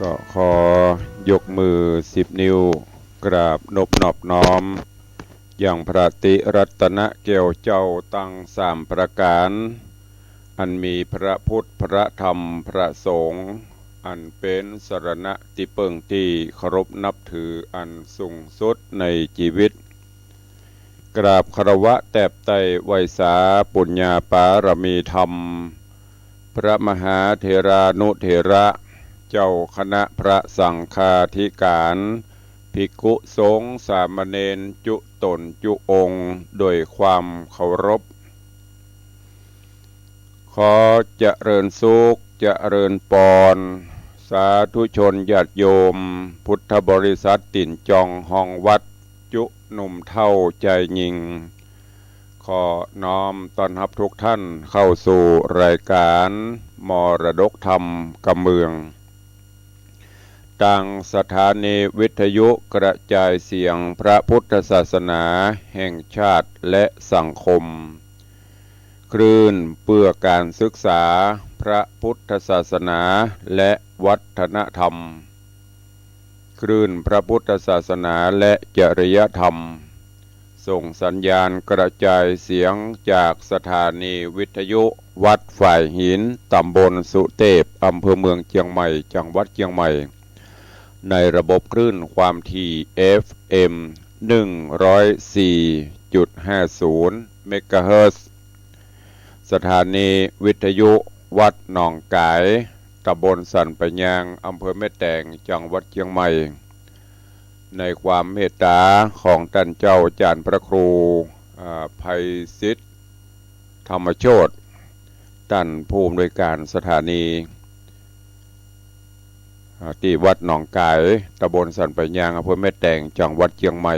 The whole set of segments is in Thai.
ก็ขอยกมือ10 นิ้วกราบนบนอบน้อมอย่างพระติรัตนเกล้าเจ้าตั้ง3 ประการอันมีพระพุทธพระธรรมพระสงฆ์อันเป็นสรณะที่เปิ่งที่เคารพนับถืออันสูงสุดในชีวิตกราบคารวะแตบไตไวยสาปุญญาปารมีธรรมพระมหาเถรานุเถระเจ้าคณะพระสังฆาธิการภิกขุสงฆ์สามเณรจุตนจุองค์โดยความเคารพขอเจริญสุขเจริญปอนสาธุชนญาติโยมพุทธบริษัทติ่นจองห้องวัดจุหนุ่มเท่าใจยิงขอน้อมต้อนรับทุกท่านเข้าสู่รายการมรดกธรรมกำเมืองต่างสถานีวิทยุกระจายเสียงพระพุทธศาสนาแห่งชาติและสังคมคลื่นเพื่อการศึกษาพระพุทธศาสนาและวัฒนธรรมคลื่นพระพุทธศาสนาและจริยธรรมส่งสัญญาณกระจายเสียงจากสถานีวิทยุวัดฝ่ายหินตำบลสุเทพอำเภอเมืองเชียงใหม่จังหวัดเชียงใหม่ในระบบคลื่นความถี่ FM 104.50 เมกะเฮิรตซ์สถานีวิทยุวัดหนองกายตำบลสันปะยางอำเภอแม่แตงจังหวัดเชียงใหม่ในความเมตตาของท่านเจ้าอาจารย์พระครูไพศิษฐ์ธรรมโชติท่านผู้อำนวยการสถานีที่วัดหนองกายตำบลสันปะยางอำเภอแม่แตงจังหวัดเชียงใหม่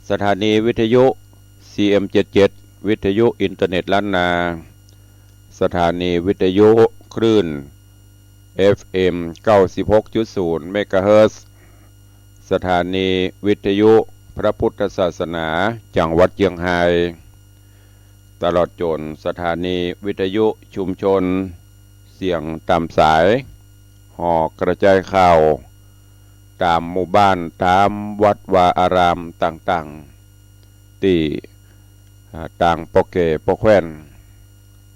สถานีวิทยุ CM77 วิทยุอินเทอร์เน็ตล้านนาสถานีวิทยุคลื่น FM 96.0 เมกะเฮิรตซ์สถานีวิทยุพระพุทธศาสนาจังหวัดเชียงรายตลอดจนสถานีวิทยุชุมชนเสียงตามสายห่อกระจายข่าวตามหมู่บ้านตามวัดวาอารามต่างๆที่ต่างปอเกปอแคว้น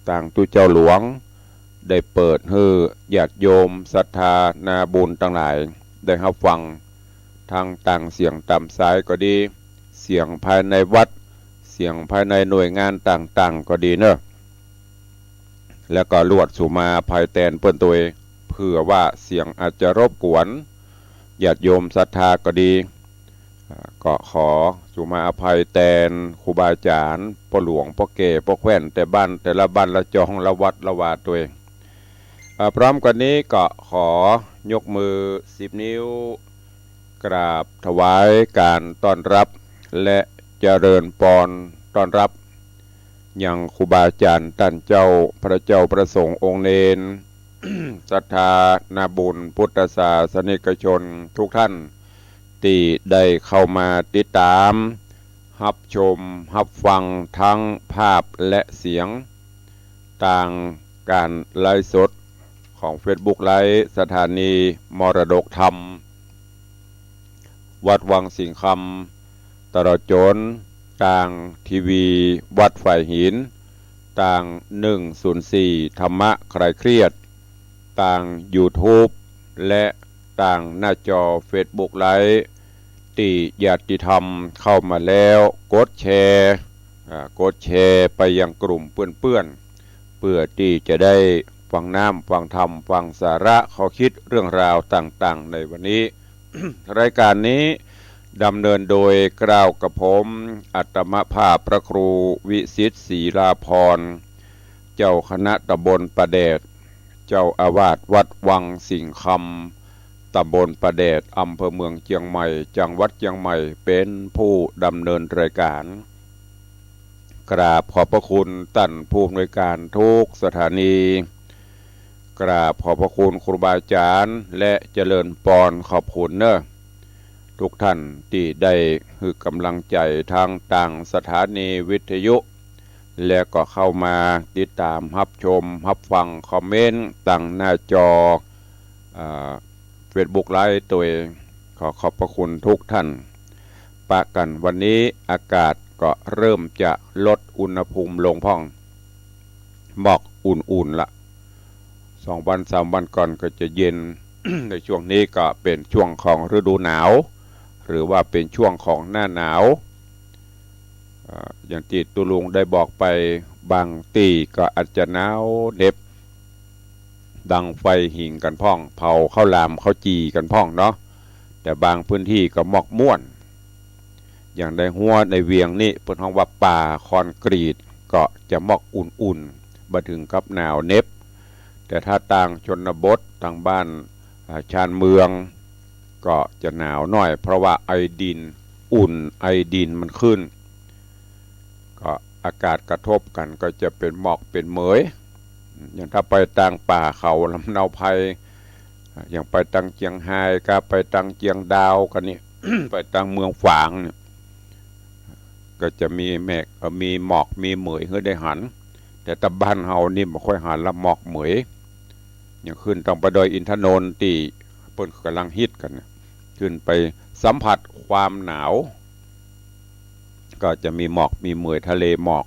ต่างตุเจ้าหลวงได้เปิดให้ญาติโยมศรัทธานาบุญทั้งหลายได้รับฟังทางต่างเสียงตามสายก็ดีเสียงภายในวัดเสียงภายในหน่วยงานต่างๆก็ดีเนอะแล้วก็ลวดสุมาภายแตนเปิ้นตัวเพื่อว่าเสียงอาจจะรบกวนญาติโยมศรัทธาก็ดีก็ขอสุมาอภัยแทนครูบาอาจารย์พ่อหลวงพ่อเก๋พ่อแคว้นแต่บ้านแต่ละบ้านละจองละวัดละวาตัวเองพร้อมกันนี้ก็ขอยกมือ10 นิ้วกราบถวายการต้อนรับและเจริญปอนต้อนรับยังครูบาอาจารย์ท่านเจ้าพระเจ้าประสงค์องค์เนน ศรัทธานาบุญพุทธศาสนิกชนทุกท่านที่ได้เข้ามาติดตามรับชมรับฟังทั้งภาพและเสียงต่างการไลฟ์สดของ Facebook ไลฟ์สถานีมรดกธรรมวัดวังสิงห์คำตลอดจนต่างทีวีวัดฝ่ายหินต่าง104ธรรมะคลายเครียดต่าง YouTube และต่างหน้าจอ Facebook ไลฟ์ที่ญาติธรรมเข้ามาแล้วกดแชร์ไปยังกลุ่มเพื่อนๆเพื่อที่จะได้ฟังน้ำฟังธรรมฟังสาระข้อคิดเรื่องราวต่างๆในวันนี้ รายการนี้ดำเนินโดยกล่าวกับผมอัตมภาพพระครูวิสิทธิ์ศรีลาภรณ์เจ้าคณะตำบลประแดดเจ้าอาวาสวัดวังสิงห์คำตำบลประแดดอำเภอเมืองเชียงใหม่จังหวัดเชียงใหม่เป็นผู้ดำเนินรายการกราบขอบพระคุณท่านผู้อำนวยการทุกสถานีกราบขอบพระคุณครูบาอาจารย์และเจริญปอนขอบคุณเนอะทุกท่านที่ได้ให้กำลังใจทางต่างสถานีวิทยุและก็เข้ามาติดตามรับชมรับฟังคอมเมนต์ตั้งหน้าจอ เฟซบุ๊กไลฟ์ตัวเองขอขอบพระคุณทุกท่านปะกันวันนี้อากาศก็เริ่มจะลดอุณหภูมิลงพ่องหมอกอุ่นๆละ2 วัน 3 วันก่อนก็จะเย็น ในช่วงนี้ก็เป็นช่วงของฤดูหนาวหรือว่าเป็นช่วงของหน้าหนาวอย่างที่ตุลุงได้บอกไปบางตีก็อาจจะหนาวเหน็บดังไฟหิ่งกันพ่องเผาข้าวหลามข้าวจีกันพ่องเนาะแต่บางพื้นที่ก็หมอกม่วนอย่างในหัวในเวียงนี่เปิดห้องว่าป่าคอนกรีตก็จะหมอกอุ่นๆมาถึงกับหนาวเหน็บแต่ถ้าต่างชนบทต่างบ้านชานเมืองก็จะหนาวหน่อยเพราะว่าไอดินอุ่นไอดินมันขึ้นก็อากาศกระทบกันก็จะเป็นหมอกเป็นเหมยอย่างถ้าไปต่างป่าเขาลำเนาไพรอย่างไปต่างเจียงไฮ้ก็ไปต่างเจียงดาวกันนี่ ไปต่างเมืองฝางเนี่ยก็จะมีเมฆมีหมอกมีเหมยให้ได้หันแต่ตะบ้านเฮานี่ไม่ค่อยหันละหมอกเหมยอย่างขึ้นต้องไปดอยอินทนนท์ที่เพิ่นกำลังฮิตกันขึ้นไปสัมผัสความหนาวก็จะมีหมอกมีเหมยทะเลหมอก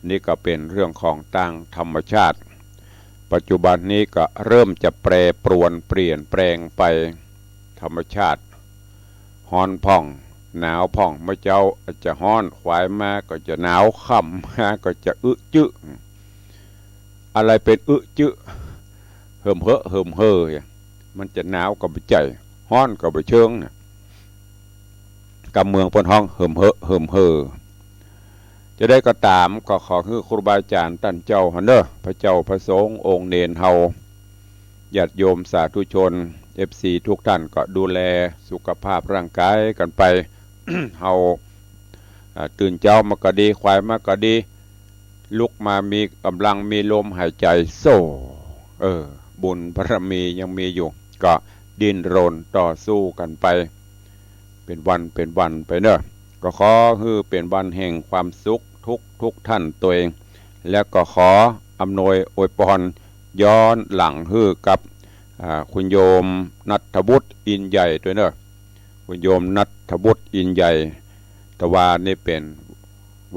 นี่ก็เป็นเรื่องของต่างธรรมชาติปัจจุบันนี้ก็เริ่มจะแปรปรวนเปลี่ยนแปลงไปธรรมชาติฮ้อนพ่องหนาวพ่องเมื่อเจ้าจะฮ้อนควายมาก็จะหนาวค่ำมาก็จะจึอะไรเป็นจึเหิมเหอะเหิมเฮ่อมันจะหนาวก็ไปใจฮ้อนก็ไปเชิงกับเมืองปนห้องเหิมเหอะเหิมเฮ่อจะได้ก็ตามก็ขอให้ครูบาอาจารย์ท่านเจ้าฮันเดอร์พระเจ้าพระสงฆ์องค์เนนเฮาญาติโยมสาธุชน FC ทุกท่านก็ดูแลสุขภาพร่างกายกันไป เฮาตื่นเจ้ามาก็ดีควายมาก็ดีลุกมามีกำลังมีลมหายใจโซ่บุญบารมียังมีอยู่ก็ดิ้นรนต่อสู้กันไปเป็นวันไปเนอะก็ขอให้เป็นวันแห่งความสุขทุกท่านตัวเองแล้วก็ขออำนวยอวยพรย้อนหลังให้กับคุณโยมณัฐบุตรอินใหญ่ด้วยเนอะคุณโยมณัฐบุตรอินใหญ่ตะวันนี่เป็น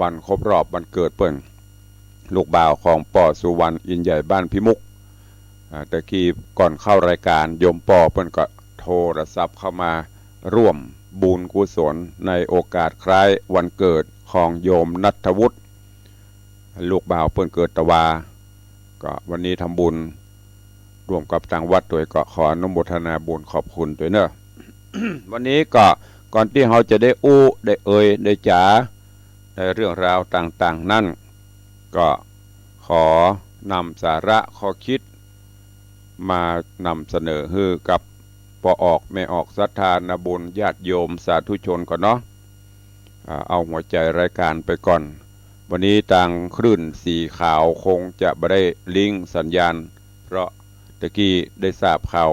วันครบรอบวันเกิดเปิ้นลูกบ่าวของป่อสุวรรณอินใหญ่บ้านพิมุกแต่กี้ก่อนเข้ารายการโยมป่อเปิ้นก็โทรศัพท์เข้ามาร่วมบุญกุศลในโอกาสคล้ายวันเกิดของโยมณัฐวุฒิลูกบ่าวเปิ้นเกิดตะวาก็วันนี้ทำบุญร่วมกับทางวัดตัวก็ขออนุโมทนาบุญขอบคุณด้วยเนอะ วันนี้ก็ก่อนที่เราจะได้ได้ได้จ๋าในเรื่องราวต่างๆนั่นก็ขอนำสาระข้อคิดมานำเสนอให้กับพอออกไม่ออกศรัทธาญบุญญาติโยมสาธุชนก่อนเนาะเอาหัวใจรายการไปก่อนวันนี้ทางคลื่นสีขาวคงจะไม่ได้ลิงก์สัญญาณเพราะตะกี้ได้ทราบข่าว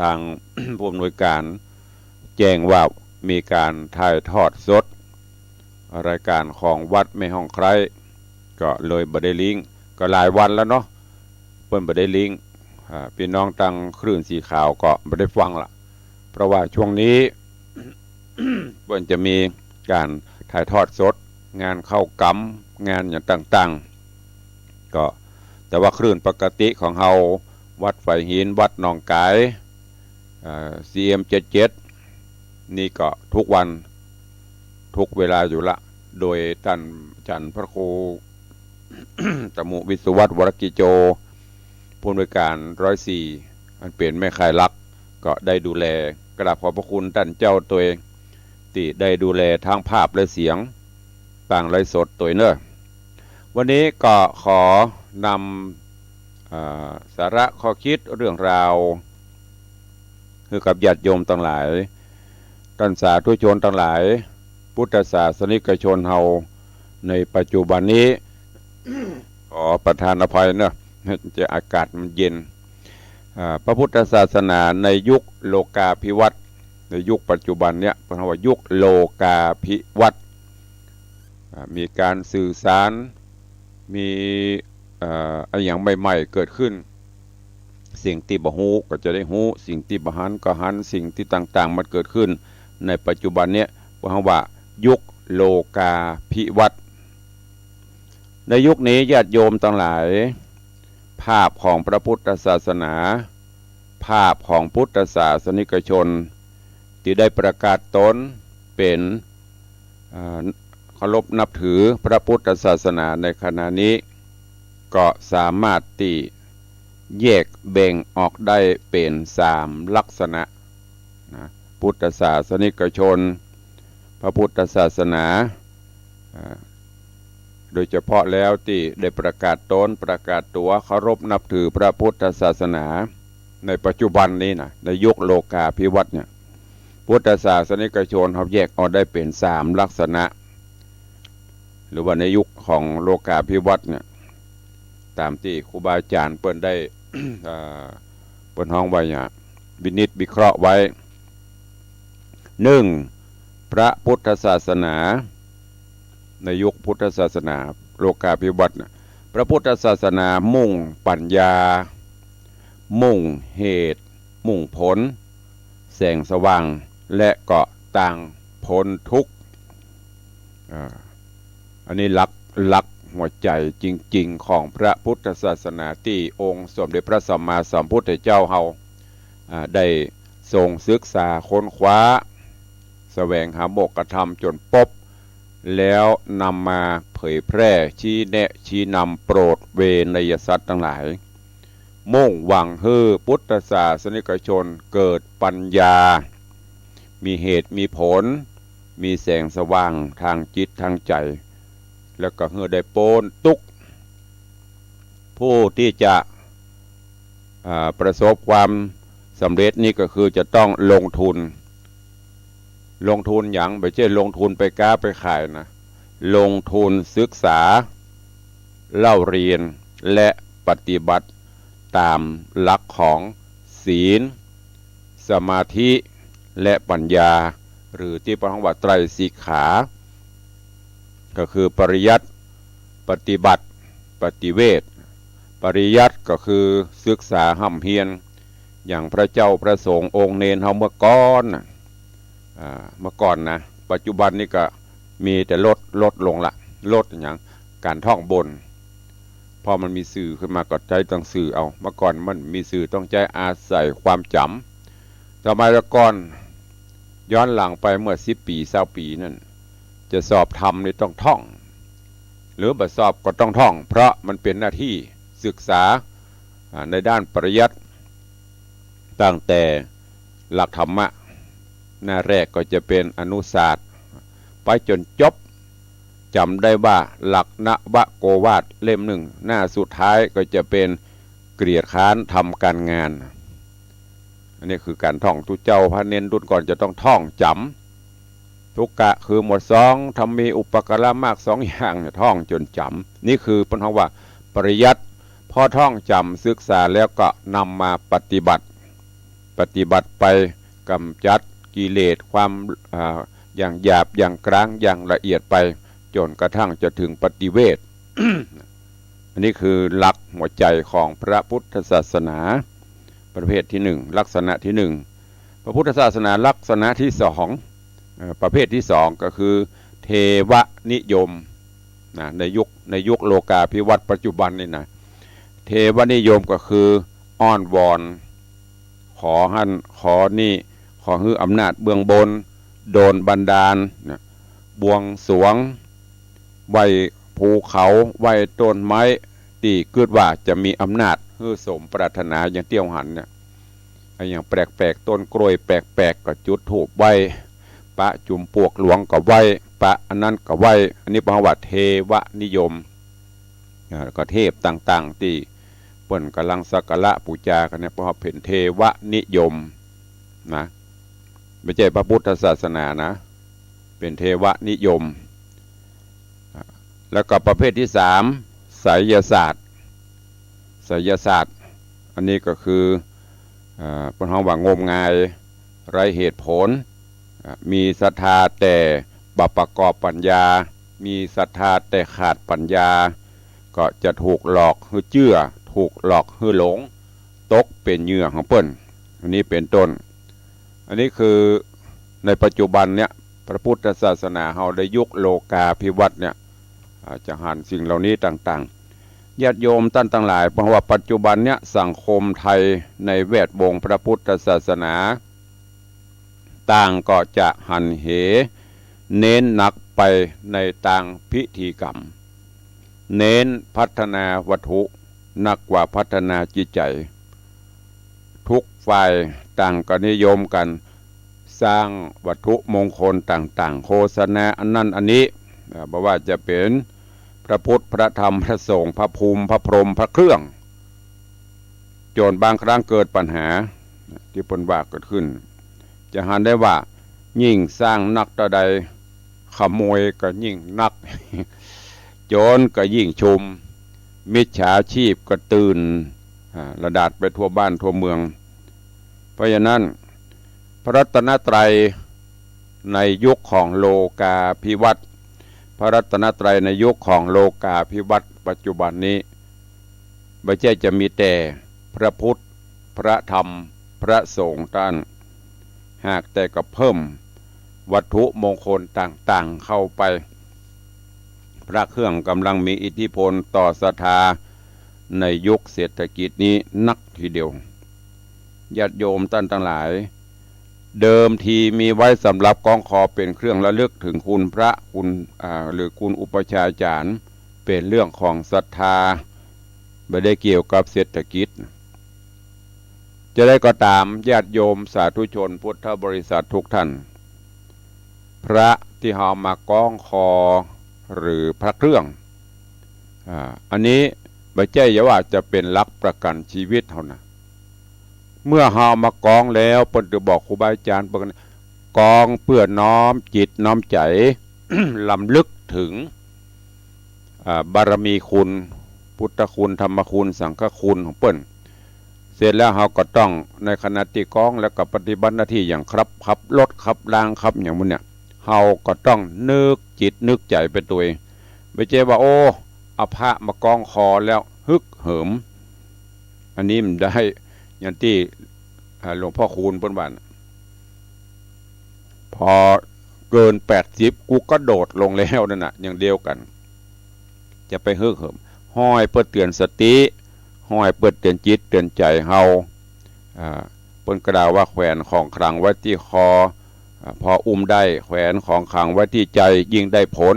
ทาง ผู้อำนวยการแจ้งว่ามีการถ่ายทอดสดรายการของวัดแม่ห้องไคร้ก็เลยไม่ได้ลิงก์ก็หลายวันแล้วเนาะเพิ่นไม่ได้ลิงก์พี่น้องทางคลื่นสีขาวก็ไม่ได้ฟังละเพราะว่าช่วงนี้ เพิ่นจะมีการถ่ายทอดสดงานเข้ากำงานอย่างต่างๆก็แต่ว่าคลื่นปกติของเฮาวัดไฟหินวัดหนองกายCM77 นี่ก็ทุกวันทุกเวลาอยู่ละโดยท่านจันทร์พระครู ตมุวิศวัตรวรกิโจผู้อำนวยการ104อันเปลี่ยนแม่ขายลักก็ได้ดูแลกราบขอบพระคุณท่านเจ้าตัวเองที่ได้ดูแลทางภาพและเสียงต่างไลฟ์สดตัวเนอะวันนี้ก็ขอนำสาระข้อคิดเรื่องราวคือกับญาติโยมต่างหลายท่านสาธุชนต่างหลายพุทธศาสนิกชนเฮาในปัจจุบันนี้ ขอประทานอภัยเนอะจะอากาศมันเย็นพระพุทธศาสนาในยุคโลกาภิวัตน์ในยุคปัจจุบันเนี้ยเป็นคำว่ายุคโลกาภิวัตน์มีการสื่อสารมีอย่างใหม่ๆเกิดขึ้น สิ่งที่บ่ฮู้ก็จะได้ฮู้สิ่งที่บ่หันก็หันสิ่งที่ต่างๆมันเกิดขึ้นในปัจจุบันเนี้ยเพราะว่ายุคโลกาภิวัตน์ในยุคนี้ญาติโยมทั้งหลายภาพของพระพุทธศาสนาภาพของพุทธศาสนิกชนที่ได้ประกาศตนเป็นเคารพนับถือพระพุทธศาสนาในขณะนี้ก็สามารถที่แยกแบ่งออกได้เป็น3ลักษณะนะพุทธศาสนิกชนพระพุทธศาสนาโดยเฉพาะแล้วที่ได้ประกาศตนประกาศตัวเคารพนับถือพระพุทธศาสนาในปัจจุบันนี้นะในยุคโลกาภิวัตน์เนี่ยพุทธศาสนิกชนเขาแยกออกได้เป็น3ลักษณะหรือว่าในยุคของโลกาภิวัตน์เนี่ยตามที่ครูบาอาจารย์เปิ้นได้ เปิ้นห้องไว้เนี่ยวินิจวิเคราะห์ไว้ 1. พระพุทธศาสนาในยุคพุทธศาสนาโลกาภิวัตน์พระพุทธศาสนามุ่งปัญญามุ่งเหตุมุ่งผลแสงสว่างและก็ต่างพ้นทุกข์อันนี้หลักหัวใจจริงๆของพระพุทธศาสนาที่องค์สมเด็จพระสัมมาสัมพุทธเจ้าเฮาได้ทรงศึกษาค้นคว้าแสวงหาโมกขธรรมจนพบแล้วนำมาเผยแพร่ชี้แนะชี้นำโปรดเวนยสัตว์ทั้งหลายมุ่งหวังให้พุทธศาสนิกชนเกิดปัญญามีเหตุมีผลมีแสงสว่างทางจิตทางใจแล้วก็ให้ได้โปนทุกข์ผู้ที่จะประสบความสำเร็จนี่ก็คือจะต้องลงทุนอย่างไม่ใช่ลงทุนไปค้าไปขายนะลงทุนศึกษาเล่าเรียนและปฏิบัติตามหลักของศีลสมาธิและปัญญาหรือที่พระพุทธว่าไตรสิกขาก็คือปริยัติปฏิบัติปฏิเวทปริยัติก็คือศึกษาห้ำเฮียนอย่างพระเจ้าพระสงฆ์องค์เนรเฮาเมื่อก่อนนะปัจจุบันนี้ก็มีแต่ลดลงละลดอย่างการท่องบนพอมันมีสื่อขึ้นมาก็ใช้ต้องสื่อเอาเมื่อก่อนมันมีสื่อต้องใช้อาศัยความจำสมัยก่อนย้อนหลังไปเมื่อ10 ปี20 ปีนั่นจะสอบธรรมนี่ต้องท่องหรือบัดสอบก็ต้องท่องเพราะมันเป็นหน้าที่ศึกษาในด้านปริยัติตั้งแต่หลักธรรมะหน้าแรกก็จะเป็นอนุศาสตร์ไปจนจบจำได้ว่าหลักนวโกวาทเล่ม 1หน้าสุดท้ายก็จะเป็นเกลียดค้านทำการงานอันนี้คือการท่องทุเจ้าพระเน้นรุ่นก่อนจะต้องท่องจำทุกกะคือหมวด2ทำมีอุปกรณ์มาก2อย่างท่องจนจำนี่คือเป็นคำว่าปริยัติพอท่องจำศึกษาแล้วก็นำมาปฏิบัติไปกำจัดกิเลสความอย่างหยาบอย่างกลางอย่างละเอียดไปจนกระทั่งจะถึงปฏิเวท อันนี้คือหลักหัวใจของพระพุทธศาสนาประเภทที่1ลักษณะที่1พระพุทธศาสนาลักษณะที่2ประเภทที่2ก็คือเทวนิยมนะในยุคโลกาภิวัตน์ปัจจุบันนี่นะเทวนิยมก็คืออ้อนวอนขอนี่ขอให้อำนาจเบื้องบนโดนบันดาลนะบวงสรวงไว้ภูเขาไว้ต้นไม้ที่คิดว่าจะมีอำนาจให้สมปรารถนาอย่างเตี้ยวหันเนี่ยอย่างแปลกๆต้นกล้วยแปลกๆก็จุดธูปไว้ปะจุมปวกหลวงก็ไว้ปะอันนั้นก็ไว้อันนี้ประวัติเทวนิยมก็เทพต่างๆที่เปิ้นกำลังสักการะบูชากันเนี่ยเพราะว่าเป็นเทวนิยมนะไม่ใช่พระพุทธศาสนานะเป็นเทวนิยมแล้วก็ประเภทที่3ไสยศาสตร์อันนี้ก็คือเป็นคำว่างมงายไร้เหตุผลมีศรัทธาแต่ประกอบปัญญามีศรัทธาแต่ขาดปัญญาก็จะถูกหลอกให้เชื่อถูกหลอกให้หลง ตกเป็นเหยื่อของเปิ้นอันนี้เป็นต้นอันนี้คือในปัจจุบันเนี่ยพระพุทธศาสนาเราได้ยุคโลกาภิวัตน์เนี่ยจะหันสิ่งเหล่านี้ต่างๆญาติโยมท่านทั้งหลายเพราะว่าปัจจุบันเนี่ยสังคมไทยในแวดวงพระพุทธศาสนาต่างก็จะหันเหเน้นหนักไปในต่างพิธีกรรมเน้นพัฒนาวัตถุนักกว่าพัฒนาจิตใจทุกฝ่ายต่างก็นิยมกันสร้างวัตถุมงคลต่างๆโฆษณาอันนั้นอันนี้บอกว่าจะเป็นพระพุทธพระธรรมพระสงฆ์พระภูมิพระพรหมพระเครื่องจนบางครั้งเกิดปัญหาที่ปนว่าเกิดขึ้นจะหันได้ว่ายิ่งสร้างนักต่อใดขโมยก็ยิ่งนักโจรก็ยิ่งชุมมิจฉาชีพก็ตื่นระดาษไปทั่วบ้านทั่วเมืองเพราะฉะนั้นพระรัตนตรัยในยุคของโลกาภิวัตน์พระรัตนตรัยในยุคของโลกาภิวัตน์ปัจจุบันนี้ไม่ใช่จะมีแต่พระพุทธพระธรรมพระสงฆ์ท่านหากแต่ก็เพิ่มวัตถุมงคลต่างๆเข้าไปพระเครื่องกำลังมีอิทธิพลต่อศรัทธาในยุคเศรษฐกิจนี้นักทีเดียวญาติโยมท่านทั้งหลายเดิมทีมีไว้สำหรับกองคอเป็นเครื่องระลึกถึงคุณพระคุณหรือคุณอุปชฌาจารย์เป็นเรื่องของศรัทธาไม่ได้เกี่ยวกับเศรษฐกิจจะได้ก็ตามญาติโยมสาธุชนพุทธบริษัททุกท่านพระที่เฮามากองคอหรือพระเครื่องอันนี้ไม่ใช่ว่าจะเป็นหลักประกันชีวิตเท่านั้นเมื่อเฮามากองแล้วเปิ้นจะบอกครูบาอาจารย์เปิ้นกองเพื่อน้อมจิตน้อมใจ ลำลึกถึงบารมีคุณพุทธคุณธรรมคุณสังฆคุณของเปิ้นเสร็จแล้วเฮาก็ต้องในขณะที่กองแล้วก็ปฏิบัติหน้าที่อย่างครับขับรถขับล้างครับอย่างมันเนี่ยเฮาก็ต้องนึกจิตนึกใจไปตัวเองไม่ใช่ว่าโอ้เอาพระมากองคอแล้วฮึกเหิมอันนี้มันได้อย่างที่หลวงพ่อคูณเปิ้นว่าพอเกิน80กูก็โดดลงแล้วนั่นน่ะอย่างเดียวกันจะไปฮึกเหิมห้อยเพื่อเตือนสติห้อยเพื่อเตือนจิตเตือนใจเฮาเปิ้นกล่าวว่าแขวนของขลังไว้ที่คอพออุ้มได้แขวนของขลังไว้ที่ใจยิ่งได้ผล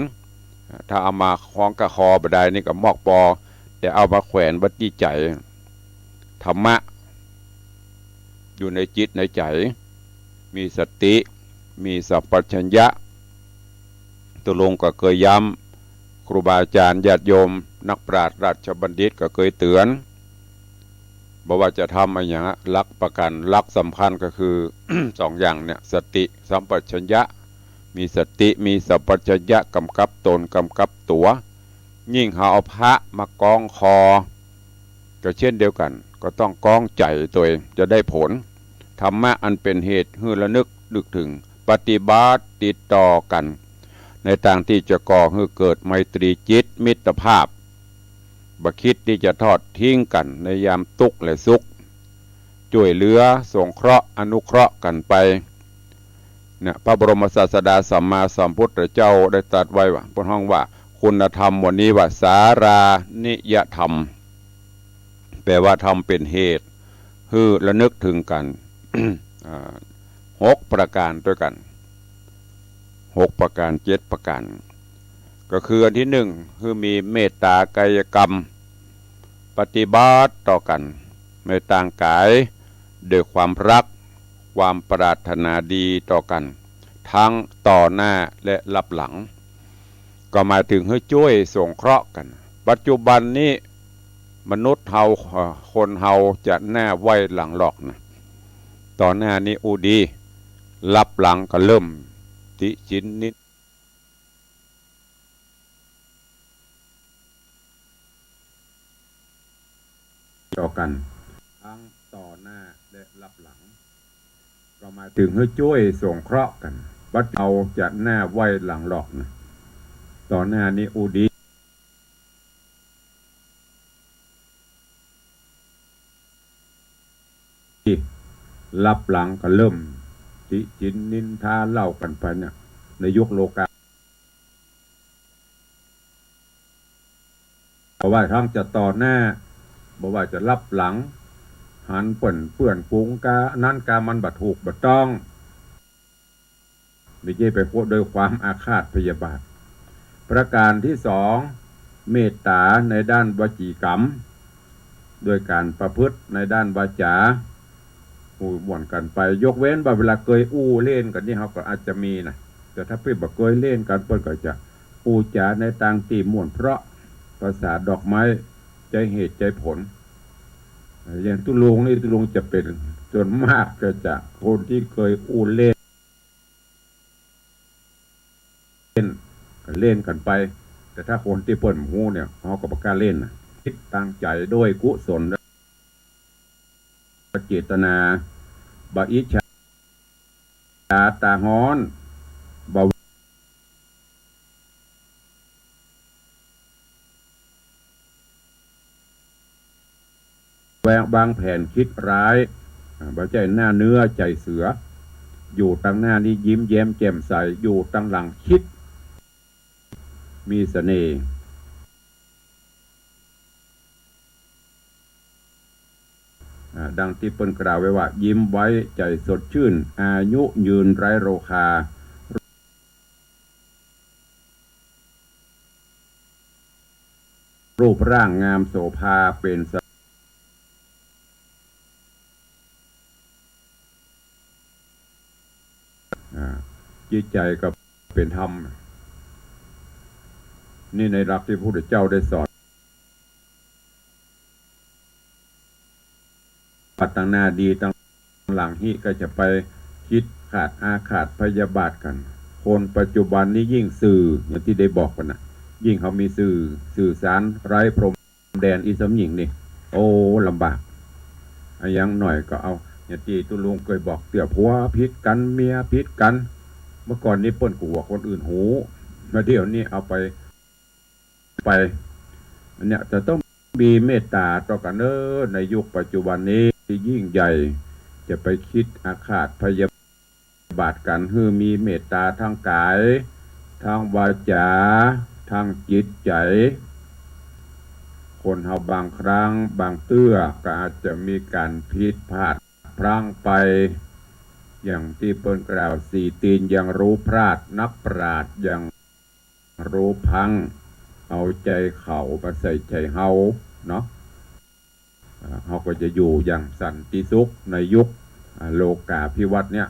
ถ้าเอามาคล้องกับคอบ่ได้นี่ก็มอกปอแต่เอามาแขวนไว้ที่ใจธรรมะอยู่ในจิตในใจมีสติมีสัพพัญญะตุลงก็เคยย้ำครูบาอาจารย์ญาติโยมนักปราชญ์ราชบัณฑิตก็เคยเตือนบอกว่าจะทำอะไรอย่างลักประกันลักสำคัญก็คือ สองอย่างเนี่ยสติสัมปชัญญะมีสติมีสัมปชัญญะกำกับตนกำกับตัวยิ่งเอาพระมากองคอก็เช่นเดียวกันก็ต้องกองใจตัวเองจะได้ผลธรรมะอันเป็นเหตุให้ระนึกถึงปฏิบัติติดต่อกันในทางที่จะก่อให้เกิดไมตรีจิตมิตรภาพบ่คิดที่จะทอดทิ้งกันในยามทุกข์และสุขช่วยเหลือสงเคราะห์อนุเคราะห์กันไปเนี่ยพระบรมศาสดาสัมมาสัมพุทธเจ้าได้ตรัสไว้ว่าพระห้องว่าคุณธรรมวันนี้ว่าสารานิยธรรมแปลว่าธรรมเป็นเหตุคือระนึกถึงกัน 6 ประการด้วยกัน6 ประการ7 ประการก็คืออันที่1คือมีเมตตากายกรรมปฏิบัติต่อกันในต่างกายด้วยความรักความปรารถนาดีต่อกันทั้งต่อหน้าและรับหลังก็หมายถึงให้ช่วยสงเคราะห์กันปัจจุบันนี้มนุษย์เฮาคนเฮาจะหน้าไว้หลังหลอกนะต่อหน้านี้อูดีรับหลังก็เริ่มติชินนิดต่อกันทั้งต่อหน้าและรับหลังก็หมายถึงให้ช่วยสงเคราะห์กันบัดเอาจะหน้าไว้หลังหลอกนะต่อหน้านี้อูดี รับหลังก็เริ่มติจินนินทาเล่ากันไปเนี่ยในยุคโลกาเพราะว่าทั้งจะต่อหน้าบอกว่าจะรับหลังหันเปิ่นเปื่อนปุงกานั่นกามันบัดถูกบัดต้องไม่ใช่ไปโคดโดยความอาฆาตพยาบาทประการที่สองเมตตาในด้านวจีกรรมโดยการประพฤติในด้านวาจาบ่วนกันไปยกเว้นว่าเวลาเคยอู้เล่นกันนี่เขาก็อาจจะมีนะแต่ถ้าเพื่อนบอกเคยเล่นกันเพื่อนก็จะอู้จาในต่างตีม่วนเพราะภาษาดอกไม้ใจเหตุใจผลอย่างตุลุงนี่ตุลุงจะเป็นจนมากก็จะคนที่เคยอู้เล่นกันไปแต่ถ้าคนที่เปิ่นหูเนี่ยเขาก็ประกล้าเล่นนะคิดตั้งใจด้วยกุศลเจตนาบาอิชาตาฮ้อนบาแวงบางแผนคิดร้ายบาใจหน้าเนื้อใจเสืออยู่ตั้งหน้านี้ยิ้มแย้มแจ่มใสอยู่ตั้งหลังคิดมีเสน่ห์ดังที่เปิ้นกล่าวไว้ว่ายิ้มไว้ใจสดชื่นอายุยืนไร้โรคารูปร่างงามโสภาเป็นจิตใจก็เป็นธรรมนี่ในหลักที่พระพุทธเจ้าได้สอนปัตตนาดีตั้งหลังหิก็จะไปคิดขาดอาขาดพยาบาทกันคนปัจจุบันนี้ยิ่งสื่ออย่างที่ได้บอกกันนะยิ่งเขามีสื่อสารไร้พรมแดนอีสมหญิงนี่โอ้ลำบากยังหน่อยก็เอาอย่างที่ตุลุงเคยบอกเตี่ยผัวพิษกันเมียพิษกันเมื่อก่อนนี้เปิ้นกูบอกคนอื่นหูมาเดี๋ยวนี้เอาไปอันเนี้ยจะต้องมีเมตตาต่อกันในยุคปัจจุบันนี้ที่ยิ่งใหญ่จะไปคิดอาฆาตพยาบาทกันคือมีเมตตาทางกายทางวาจาทางจิตใจคนเฮาบางครั้งบางเตื้อก็อาจจะมีการผิดพลาดพลั้งไปอย่างที่เปิ้นกล่าวสี่ตีนยังรู้พลาดนักปราชญ์ยังรู้พังเอาใจเขามาใส่ใจเฮาเนาะเฮาก็จะอยู่อย่างสันติสุขในยุคโลกาภิวัตน์เนี่ย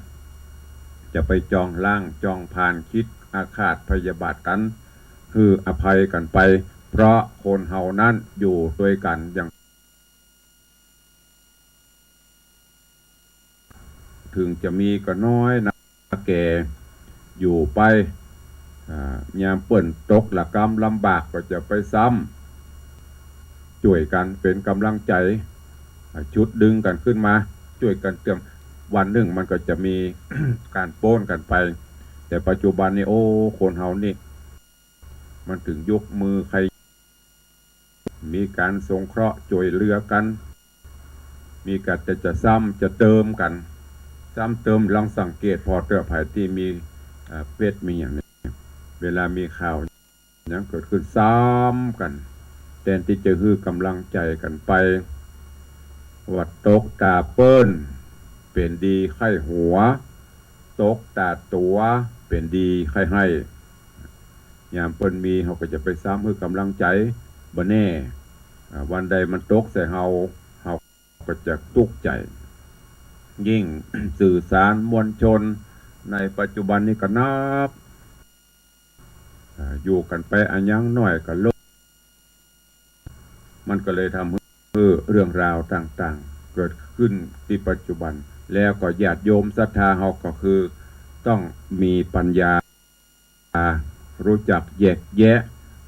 จะไปจองล่างจองผ่านคิดอาฆาตพยาบาทกันคืออภัยกันไปเพราะคนเฮานั้นอยู่ด้วยกันอย่างถึงจะมีก็น้อยนะแก่อยู่ไปยามเปิ่นตกละกรรมลำบากก็จะไปซ้ำช่วยกันเป็นกำลังใจชุดดึงกันขึ้นมาช่วยกันเติมวันหนึ่งมันก็จะมี การโป้นกันไปแต่ปัจจุบันนี้โอ้คนเฮานี่มันถึงยกมือใครมีการสงเคราะห์ช่วยเหลือกันมีการจะซ้ำจะเติมกันซ้ำเติมลองสังเกตพอเตือภัยที่มีเฟซมีอย่างนี้เวลามีข่าวยังเกิดขึ้นซ้ำกันแทนที่จะฮือกำลังใจกันไปวัดตกตาเปิ้นเป็นดีไข้หัวตกตาตัวเป็นดีไข้ให้ยามเปิ้นมีเขาก็จะไปซ้ำฮือกำลังใจบ่แน่วันใดมันตกใส่เฮาก็จะตุกใจยิ่ง สื่อสารมวลชนในปัจจุบันนี้ก็นับอยู่กันไปอันยังน้อยก็ลดมันก็เลยทำให้เรื่องราวต่างๆเกิดขึ้นที่ปัจจุบันแล้วก็ญาติโยมศรัทธาเฮาก็คือต้องมีปัญญารู้จักแยกแยะ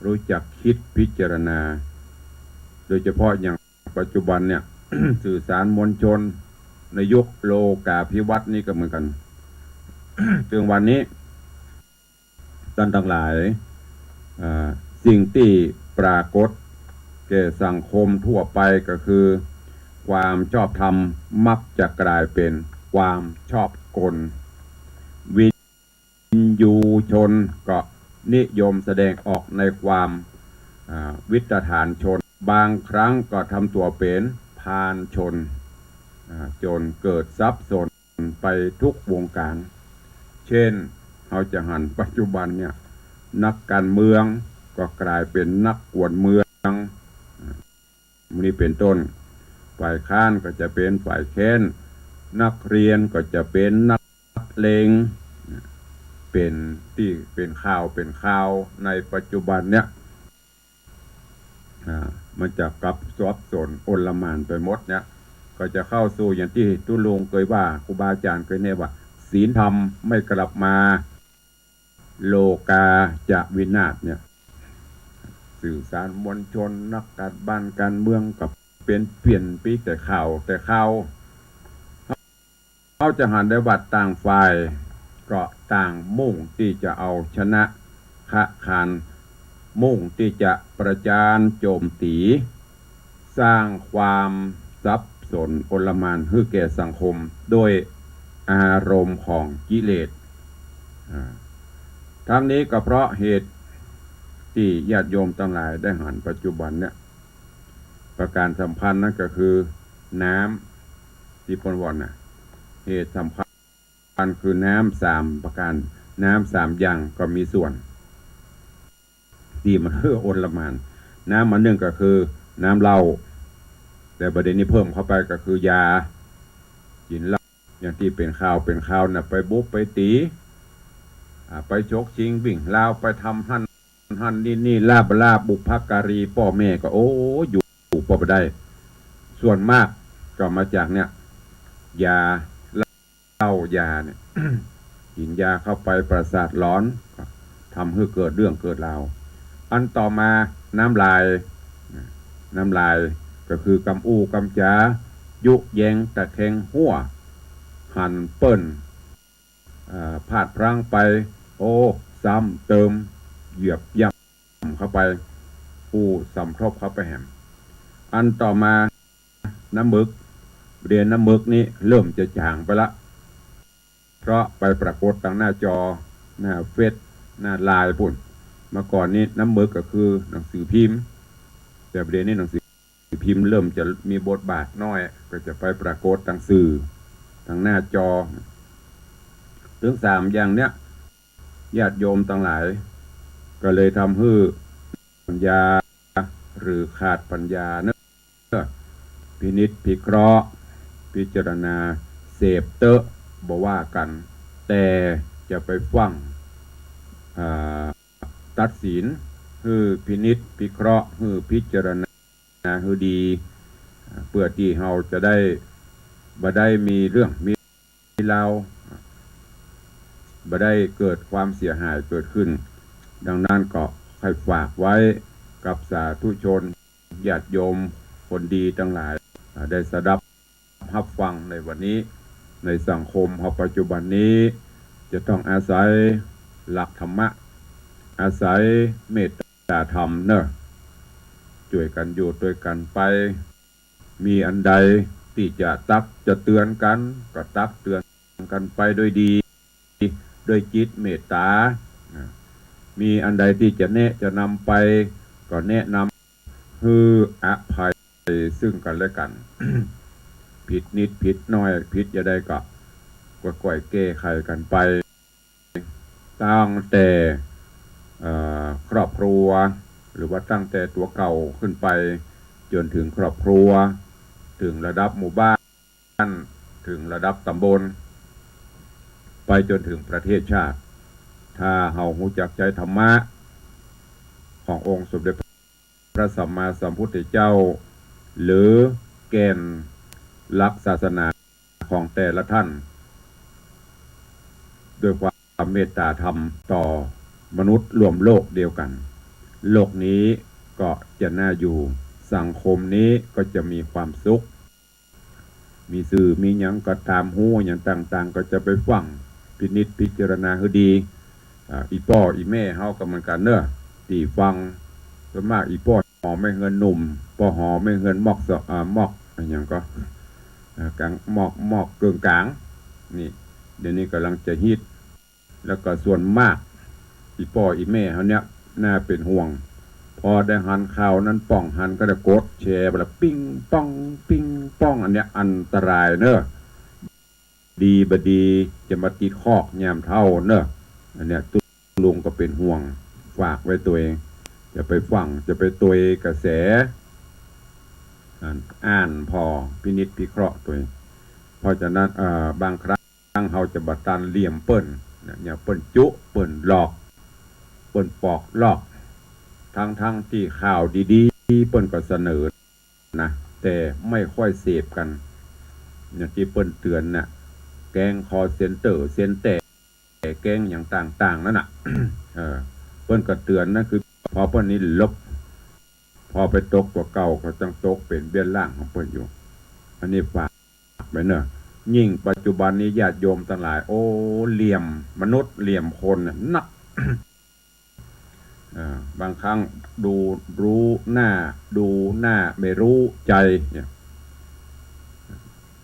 รู้จักคิดพิจารณาโดยเฉพาะอย่างปัจจุบันเนี่ย สื่อสารมวลชนในยุคโลกาภิวัตน์นี่ก็เหมือนกัน ถึงวันนี้ท่านทั้งหลายสิ่งที่ปรากฏแก่สังคมทั่วไปก็คือ ความชอบธรรมมักจะกลายเป็นความชอบกลวินยูชนก็นิยมแสดงออกในความวิตฐานชนบางครั้งก็ทำตัวเป็นพาลชนจนเกิดทรัพย์สนไปทุกวงการเช่นเราจะหันปัจจุบันเนี่ยนักการเมืองก็กลายเป็นนักกวนเมืองนี่เป็นต้นฝ่ายค้านก็จะเป็นฝ่ายแค้นนักเรียนก็จะเป็นนักเลงเป็นที่เป็นข่าวในปัจจุบันเนี่ยมันจะกลับซับซ้อนโอลหม่านไปหมดเนี่ยก็จะเข้าสู่อย่างที่ตุลุงเคยว่าครูบาอาจารย์เคยแนะว่าศีลธรรมไม่กลับมาโลกาจะวินาศเนี่ยสื่อสารมวลชนนักการบ้านการเมืองกับเป็นเปลี่ยนปีแต่ข่าวเขาจะหันได้ว่าต่างฝ่ายก็ต่างมุ่งที่จะเอาชนะขานมุ่งที่จะประจานโจมตีสร้างความสับสนโอลหม่านให้แก่สังคมโดยอารมณ์ของกิเลสทั้งนี้ก็เพราะเหตุที่ญาติโยมทั้งหลายได้หันปัจจุบันเนี่ยประการสำคัญนั่นก็คือน้ำที่ปนวนเหตุสำคัญคือน้ำสามประการน้ำสามอย่างก็มีส่วนที่มันโอลหม่านน้ำมันหนึ่งก็คือน้ำเหล้าแต่ประเด็นนี้เพิ่มเข้าไปก็คือยากินเหล้าอย่างที่เป็นข่าวน่ะไปบุกไปตีไปชกชิงวิ่งลาวไปทำหั่นนี่ลาบบุพการีพ่อแม่ก็โอ้อยู่พอไปได้ส่วนมากก็มาจากเนี่ยยาเหล้ายาเนี่ย กินยาเข้าไปประสาทร้อนทำให้เกิดเรื่องเกิดราวอันต่อมาน้ำลายก็คือกำอู้กำจายุแยงตะแคงหัวหันเปิ้นพลาดพลั้งไปโอ้ซ้ำเติมเหยียบย่ำเข้าไปผู้สำครบเข้าไปแหมอันต่อมาน้ำมึกเรียนน้ำมึกนี้เริ่มจะจางไปละเพราะไปปรากฏทางหน้าจอหน้าเฟซหน้าไลน์ปุ่นเมื่อก่อนนี้น้ำมึกก็คือหนังสือพิมพ์แต่ประเด็นนี้หนังสือพิมพ์เริ่มจะมีบทบาทน้อยก็จะไปปรากฏทางสื่อทางหน้าจอถึง3อย่างเนี้ยญาติโยมทั้งหลายก็เลยทำให้ปัญญาหรือขาดปัญญาเนอะพินิจพิเคราะห์พิจารณาเสพเตอะบอกว่ากันแต่จะไปฟังตัดสินคือพินิจพิเคราะห์คือพิจารณาคือดีเพื่อที่เราจะได้บ่ได้มีเรื่องมีราวบ่ได้เกิดความเสียหายเกิดขึ้นดังนั้นก็ให้ฝากไว้กับสาธุชนญาติโยมคนดีทั้งหลายได้สดับรับฟังในวันนี้ในสังคมของปัจจุบันนี้จะต้องอาศัยหลักธรรมะอาศัยเมตตาธรรมเนอะช่วยกันอยู่ด้วยกันไปมีอันใดที่จะเตือนกันก็ตักเตือนกันไปโดยดีโดยจิตเมตตามีอันใดที่จะนำไปก็แนะนำคืออภัยซึ่งกันและกัน ผิดนิดผิดน้อยผิดจะได้ก็ก่อยแก้ไขกันไปตั้งแต่ครอบครัวหรือว่าตั้งแต่ตัวเก่าขึ้นไปจนถึงครอบครัวถึงระดับหมู่บ้านถึงระดับตำบลไปจนถึงประเทศชาติถ้าเฮารู้จักใจธรรมะขององค์สมเด็จพระสัมมาสัมพุทธเจ้าหรือแก่นหลักศาสนาของแต่ละท่านด้วยความเมตตาธรรมต่อมนุษย์รวมโลกเดียวกันโลกนี้ก็จะน่าอยู่สังคมนี้ก็จะมีความสุขมีสื่อมีหยังก็ตามหูอย่างต่างๆก็จะไปฟังพินิจพิจารณาให้ดีอีพ่ออีแม่เฮาก็เหมือนกันเนอะที่ฟังส่วนมากอีพ่อหอไม่เงินหนุ่มพ่อหอไม่เงินมอก อย่างก็กลางหมอกเกิงกลางนี่เดี๋ยวนี้กำลังจะฮิตแล้วก็ส่วนมากอีพ่ออีแม่เขาเนี่ยน่าเป็นห่วงพอได้หันข่าวนั้นป้องหันก็จะกดแชร์ไปแล้วปิ้งป้องปิ้งป้องอันเนี้ยอันตรายเนอะดีบดีจะมาติดคอกยามเท่าเนอะอันเนี้ยตุลุงก็เป็นห่วงฝากไว้ตัวเองจะไปฟังจะไปตัวกระแสอ่านพอพินิจพิเคราะห์ตัวเองเพราะฉะนั้นบางครั้งเขาจะบัตันเหลี่ยมเปิ้นเนี่ยเปิ้นจุเปิ้นหลอกเปิ้นปอกลอกทั้งที่ข่าวดีๆเปิ้นก็เสนอนะแต่ไม่ค่อยเสพกันอย่างที่เปิ้นเตือนน่ะแกงคอเซ็นเตอร์เซ็นแต่แกงอย่างต่างๆนั่นน่ะ เปิ้นก็เตือนนะคือพอเปิ้นนี้ลบพอไปตกตัวเก่าก็ต้องตกเป็นเบี้ยล่างของเปิ้นอยู่อันนี้ฝากไว้เนอะยิ่งปัจจุบันนี้ญาติโยมทั้งหลายโอ้เหลี่ยมมนุษย์เหลี่ยมคนนัก บางครั้งดูรู้หน้าดูหน้าไม่รู้ใจเนี่ย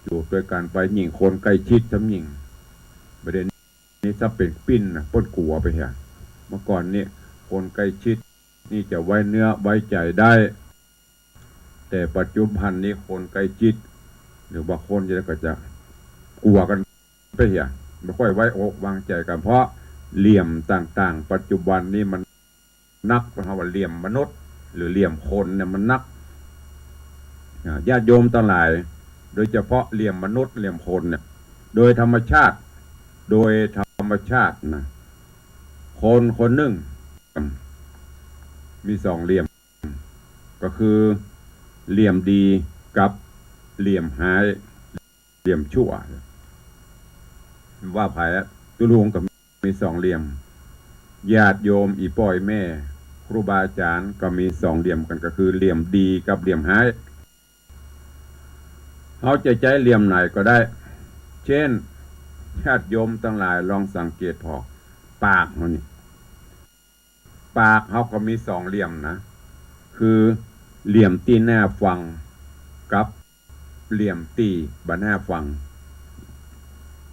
อยู่ด้วยกันไปยิ่งคนใกล้ชิดทำยิ่งประเด็นนี้ถ้าเป็นปิ้นนะป้นกลัวไปเหี้ยเมื่อก่อนนี่คนใกล้ชิดนี่จะไว้เนื้อไว้ใจได้แต่ปัจจุบันนี้คนใกล้ชิดหรือว่าคนจะก็จะกลัวกันไปเหี้ยไม่ค่อยไว้อกวางใจกันเพราะเหลี่ยมต่างๆปัจจุบันนี้มันนักเพราะว่าเหลี่ยมมนุษย์หรือเหลี่ยมคนเนี่ยมันนักญาติโยมทั้งหลายโดยเฉพาะเหลี่ยมมนุษย์เหลี่ยมคนเนี่ยโดยธรรมชาตินะคนหนึ่งมีสองเหลี่ยมก็คือเหลี่ยมดีกับเหลี่ยมหายเหลี่ยมชั่วว่าไผ่ตุลุงกับมีสองเหลี่ยมญาติโยมอีป้อยแม่ครูบาอาจารย์ก็มีสองเหลี่ยมกันก็คือเหลี่ยมดีกับเหลี่ยมหายเขาจะใช้เหลี่ยมไหนก็ได้เช่นญาติโยมทั้งหลายลองสังเกตพอปากมันนี่ปากเขาก็มีสองเหลี่ยมนะคือเหลี่ยมตีหน้าฟังกับเหลี่ยมตีบนหน้าฟัง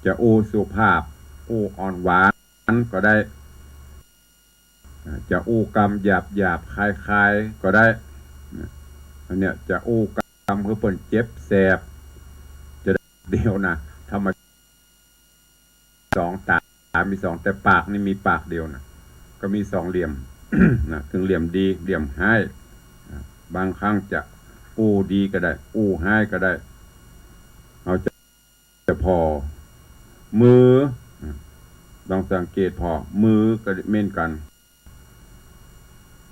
จะอู้สุภาพอู้อ่อนหวานก็ได้จะอู้กำหยาบคลายก็ได้อันเนี้ยจะอู้กำคือเปิ่นเจ็บแสบจะเดียวนะทำมาสองตามีสองแต่ปากนี่มีปากเดียวนะก็มีสองเหลี่ยม นะถึงเหลี่ยมดีเหลี่ยมให้บางครั้งจะอู้ดีก็ได้อู้ให้ก็ได้เราจะพอมือลองสังเกตพอมือก็เม่นกัน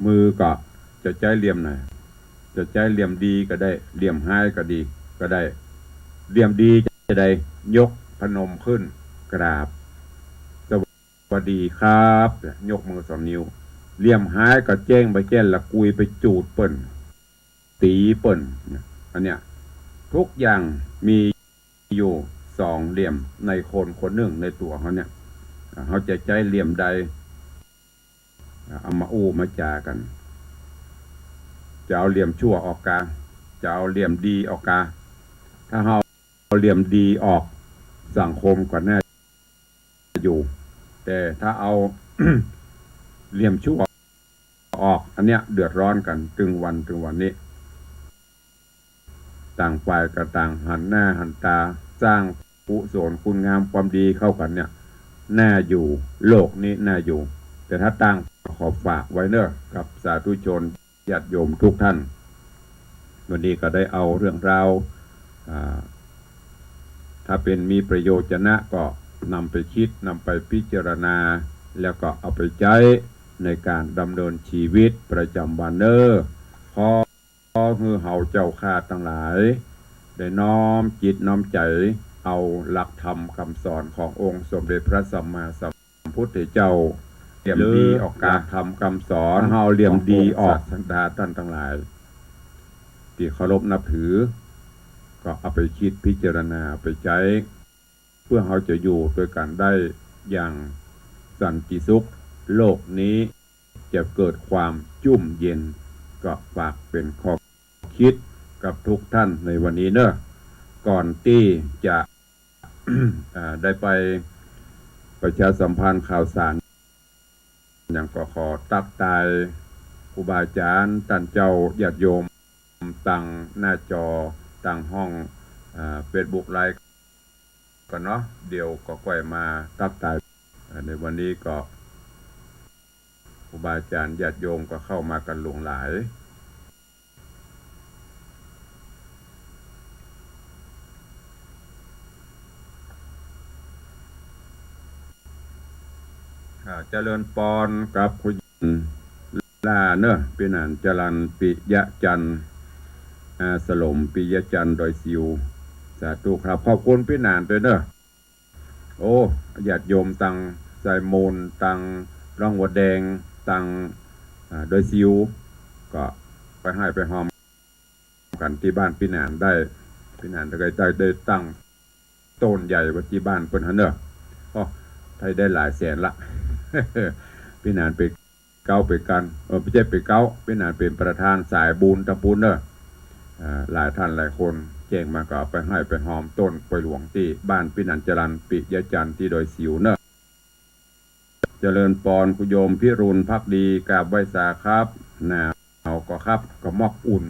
มือก็จะใช้เหลี่ยมไหนจะใช้เหลี่ยมดีก็ได้เหลี่ยมให้ก็ดีก็ได้เหลี่ยมดีจะได้ยกพนมขึ้นกราบสวัสดีครับยกมือสองนิ้วเหลี่ยมหายก็แจ้งไปแจ้งละกุยไปจูดเปิ่นตีเปิ่นอันเนี้ยทุกอย่างมีอยู่สองเหลี่ยมในคนหนึ่งในตัวเขาเนี่ยเขาจะใช้เหลี่ยมใดเอามาอู้มาจากันจะเอาเหลี่ยมชั่วออกกาจะเอาเหลี่ยมดีออกกาถ้าเอาเหลี่ยมดีออกสังคมก็น่าอยู่แต่ถ้าเอา เหลี่ยมชั่วออกอันเนี้ยเดือดร้อนกันถึงวันนี้ต่างฝ่ายก็ต่างหันหน้าหันตาสร้างกุศลคุณงามความดีเข้ากันเนี่ยน่าอยู่โลกนี้น่าอยู่แต่ถ้าตั้งขอฝากไว้เนอะกับสาธุชนญาติโยมทุกท่านวันนี้ก็ได้เอาเรื่องราวถ้าเป็นมีประโยชน์นะก็นำไปคิดนำไปพิจารณาแล้วก็เอาไปใช้ในการดำเนินชีวิตประจำวันเนอขอคือเฮาเจ้าข้าทั้งหลายได้น้อมจิตน้อมใจเอาหลักธรรมคำสอนขององค์สมเด็จพระสัมมาสัมพุทธเจ้าเหลี่ยมดีออกการทำคำสอนเฮาเหลี่ยมดีออกสันดาท่านทั้งหลายที่เคารพนับถือก็เอาไปคิดพิจารณาไปใช้เพื่อเขาจะอยู่ด้วยกันได้อย่างสันติสุขโลกนี้จะเกิดความจุ่มเย็นก็ฝากเป็นข้อคิด กับทุกท่านในวันนี้เนอะก่อนที่จะ ได้ไปประชาสัมพันธ์ข่าวสารอย่างก็ขอตักตายครูบาอาจารย์ท่านเจ้าญาติโยมตั้งหน้าจอตั้งห้องเฟซบุ๊กไลฟ์กันเนาะเดี๋ยวก็ค่อยมาตักตายในวันนี้ก็ครูบาอาจารย์ญาติโยมก็เข้ามากันหลวงหลายเจริญปอนกับคุณลาเนอะพี่นันจรันปิยะจันสลมปิยะจันโดยซิวสาธุครับขอบคุณพี่นานด้วยเนอะโอ้ญาติโยมตังใส่มูลตังร่องวัวแดงตังโดยซิวก็ไปให้ไปหอมกันที่บ้านพี่นานได้พี่นานได้ตั้งต้นใหญ่ไว้ที่บ้านเพิ่นฮะเนอะก็ไทยได้หลายแสนละ พี่นานไปเก้าไปกันไม่ใช่ไปเก้าพี่นานเป็นประธานสายบุญตะปูนเนอะหลายท่านหลายคนแจ้งมาก็ไปให้ไปหอมต้นไปหลวงที่บ้านพี่นันจรันปิยจันทร์ที่โดยสิวเนอะเจริญปอนคุโยมพิรุณพักดีกราบไหว้สาครับหนาวก็ครับก็มอกอุ่น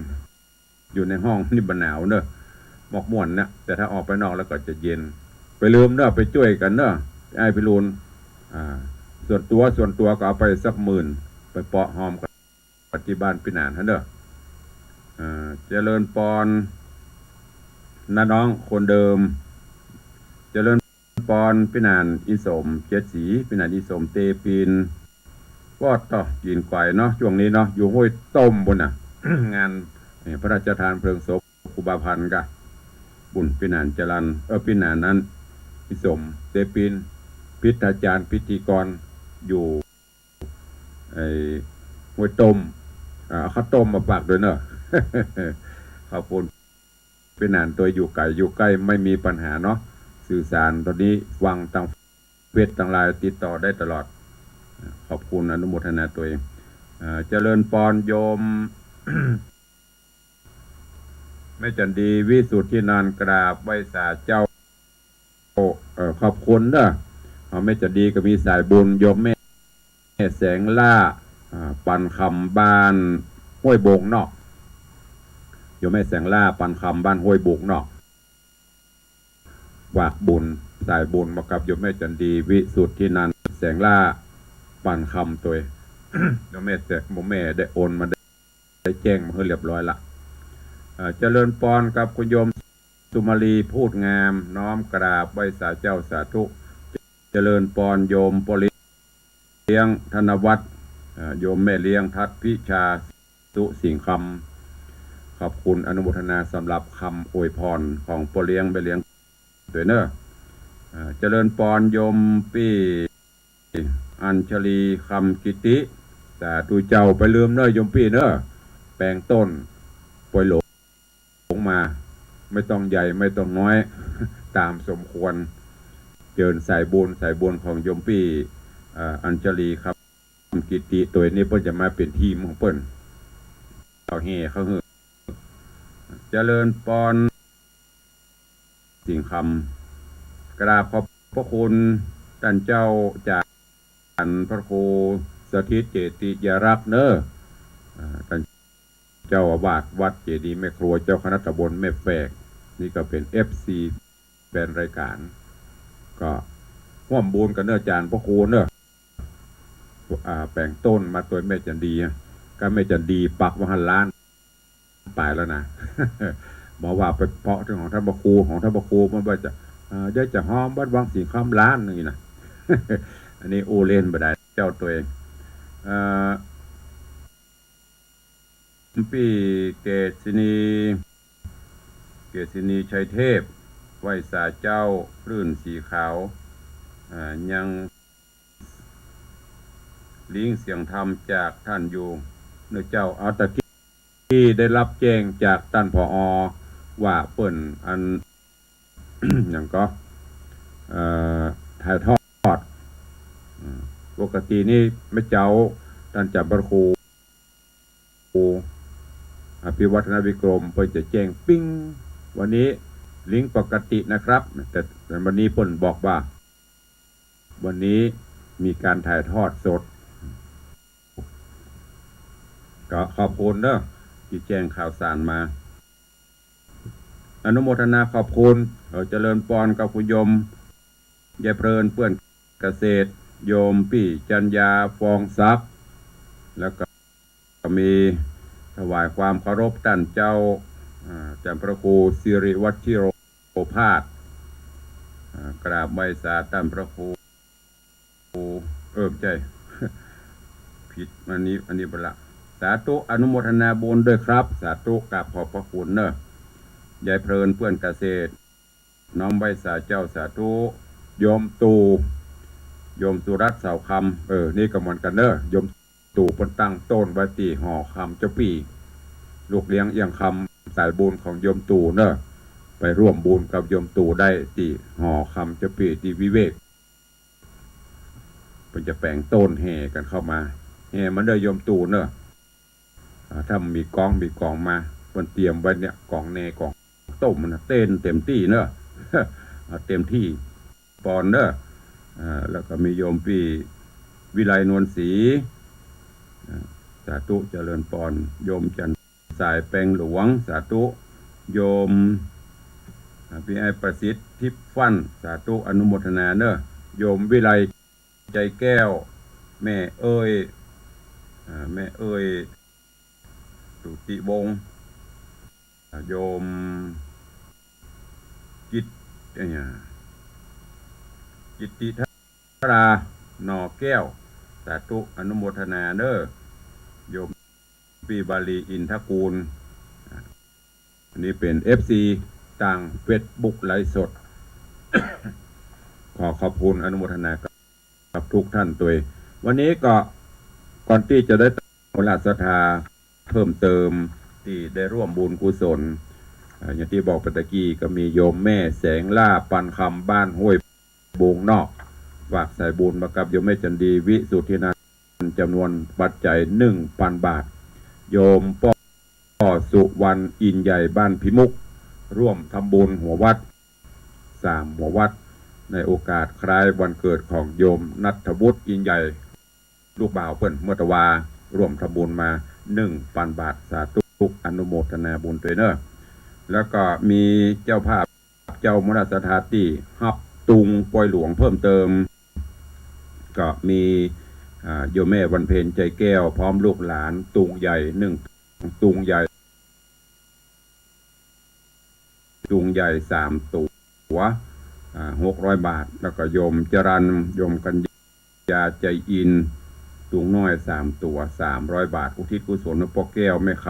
อยู่ในห้องนี่บ่หนาวเนอะมอกม่วนนะแต่ถ้าออกไปนอกแล้วก็จะเย็นไปลืมเนอะไปช่วยกันเนอะไอ้พิรุณส่วนตัวก็เอาไปสัก10,000ไปเปาะหอมกับปัจจุบันพี่นานฮะเนอะเจริญปอนน้าน้องคนเดิมเจริญปอนพี่นานอิสมเจ็ดสีพี่นานอิสมเตปินวอดต่อกินไก่เนาะช่วงนี้เนาะอยู่ห้วยต้มบนน่ะ งานพระราชทานเพลิงศพครูบาพันธ์กะบุญพี่นานจรันพี่นานนั้นอิสมเตปินพิธาจารย์พิธีกรอยู่ห้วยต้มข้าวต้มมาฝากด้วยเนอะ ขอบคุณพี่นานตัวอยู่ไกลอยู่ใกล้ไม่มีปัญหาเนาะสื่อสารตอนนี้ฟังทางเฟซทางไลน์ติดต่อได้ตลอดขอบคุณอนุโมทนาตัวเองเจริญปอนโยม แม่จันดีวิสุทธินานกราบไหว้สาเจ้าขอบคุณเนอะแม่จันดีก็มีสายบุญโยมแม่แสงล่าปันคำบ้านห้วยโบงนอกโยมแม่แสงล่าปันคำบ้านห้วยโบงนอกฝากบุญสายบุญมากับโยมแม่จันดีวิสุทธินันแสงล่าปันคำตัว โยมแม่ได้โอนมาได้แจ้งมาให้เรียบร้อยละเจริญปอนกับคุณโยมสุมาลีพูดงามน้อมกราบไหว้สาเจ้าสาธุเจริญปอนโยมปริเลี้ยงธนวัฒน์โยมแม่เลี้ยงทัดพิชาสุสิงคำขอบคุณอนุโมทนาสำหรับคำอวยพรของปเลี้ยงแม่เลี้ยงตัวเนอะเจริญปอนโยมปี้อัญชลีคำกิติแต่ดูเจ้าไปลืมเนอะโยมปี้เนอะแปลงต้นปล่อยหลงมาไม่ต้องใหญ่ไม่ต้องน้อย ตามสมควรเจิญสายบุญของโยมปี้อัญชลีครับกิติตัวนี้เพิ่นจะมาเป็นทีมของเพิ่นเอาเฮเขาเฮเจริญปอนสิ่งคำกราบขอบพระคุณท่านเจ้าจากพระครูสถิตเจติยรักษ์เนอะท่านเจ้าอาวาสวัดเจดีย์แม่ครัวเจ้าคณะตำบลแม่แฝกนี่ก็เป็น FC แฟนรายการก็ร่วมบุญกันเนอะอาจารย์พระครูเนอะแปลงต้นมาตัวแม่จันดีก็แม่จันดีปักว่าหันล้านตายแล้วนะ บอกว่าไปเพาะถึงของท่านพระครูมันว่าจะได้จะห้อมวัดวังสีข้ามล้านนี่นะ อันนี้อูเล่นไปได้เจ้าตัวเองพี่เกษณีชัยเทพไหวสาเจ้ารื่นสีขาวยังลิงเสียงธรรมจากท่านอยู่เนื้อเจ้าเอาตะกี้ที่ได้รับแจ้งจากท่านผอ.ว่าเปิ่นอัน อย่างก็ถ่ายทอดปกตินี่ไม่เจ้าท่านจับพระครู อภิวัฒนวิกรมเพิ่นจะแจ้งปิ้งวันนี้ลิงก์ปกตินะครับแต่วันนี้เพิ่นบอกว่าวันนี้มีการถ่ายทอดสดก็ขอบคุณเนอะที่แจ้งข่าวสารมาอนุโมทนาขอบคุณเจริญปอนกับคุณโยมยายเพลินเพื่อนเกษตรโยมปี่จัญญาฟองทรัพย์แล้วก็มีถวายความเคารพท่านเจ้าจำพระครูสิริวัชิโรภาสกราบไหว้สาท่านพระครูใจ ผิดอันนี้บละสาธุอนุโมทนาบุญด้วยครับสาธุกราบขอบพระคุณเนอะยายเพลินเพื่อนเกษตรน้อมไหว้สาเจ้าสาธุโยมตู่โยมสุรัตน์เสาคำนี่ก็เหมือนกันเนอะโยมตู่ปนตั้งต้นไว้ตีห่อคำเจ้าปีลูกเลี้ยงเอียงคำสายบุญของโยมตู่เนอะไปร่วมบุญกับโยมตู่ได้ตีห่อคำเจ้าปีตีวิเวกมันจะแปลงต้นแห่กันเข้ามาแห่มันเด้อโยมตู่เนอะถ้ามีกองมามันเตรียมไว้เนี่ยกองแน่กองต้มมันเต้นเต็มที่เนอะ เต็มที่ปอนเนอะแล้วก็มีโยมพี่วิไลนวลศรีสาธุเจริญปอนโยมจันสายแปลงหลวงสาธุโยมพี่ไอประสิทธิ์ทิพย์ฟั่นสาธุอนุโมทนาเนอะโยมวิไลใจแก้วแม่เอ้ยสุติวงศ์โยมกิตติธราหนอแก้วสาธุอนุโมทนาเนอะโยมปีบาลีอินทกูลอันนี้เป็น FC ต่างเฟซบุ๊กไลฟ์สด ขอขอบคุณอนุโมทนากับทุกท่านตัววันนี้ก็ก่อนที่จะได้มูลศรัทธาเพิ่มเติมที่ได้ร่วมบุญกุศลอย่างที่บอกปตะกี้ก็มีโยมแม่แสงล่าปันคำบ้านห้วยโบงนอกฝากสายบุญมากับโยมแม่จันดีวิสุทธินันท์จำนวนปัจจัย 1,000 บาทโยมป้อสุวรรณอินใหญ่บ้านพิมุกร่วมทำบุญหัววัด3หัววัดในโอกาสคล้ายวันเกิดของโยมนัทวุฒิอินใหญ่ลูกบ่าวเปิ้นเมื่อตะวาร่วมทำบุญมา 1,000 บาทสาธุอนุโมทนาบุญด้วยเนอะแล้วก็มีเจ้าภาพเจ้ามรสถาติฮับตุงปอยหลวงเพิ่มเติมก็มีโยมแม่วันเพ็ญใจแก้วพร้อมลูกหลานตุงใหญ่ตุงใหญ่3ตัว600 บาทแล้วก็โยมจรัญโยมกัญญาใจอินตุงน้อย3ตัว300 บาทอุทิศกุศลพ่อแก้วแม่ค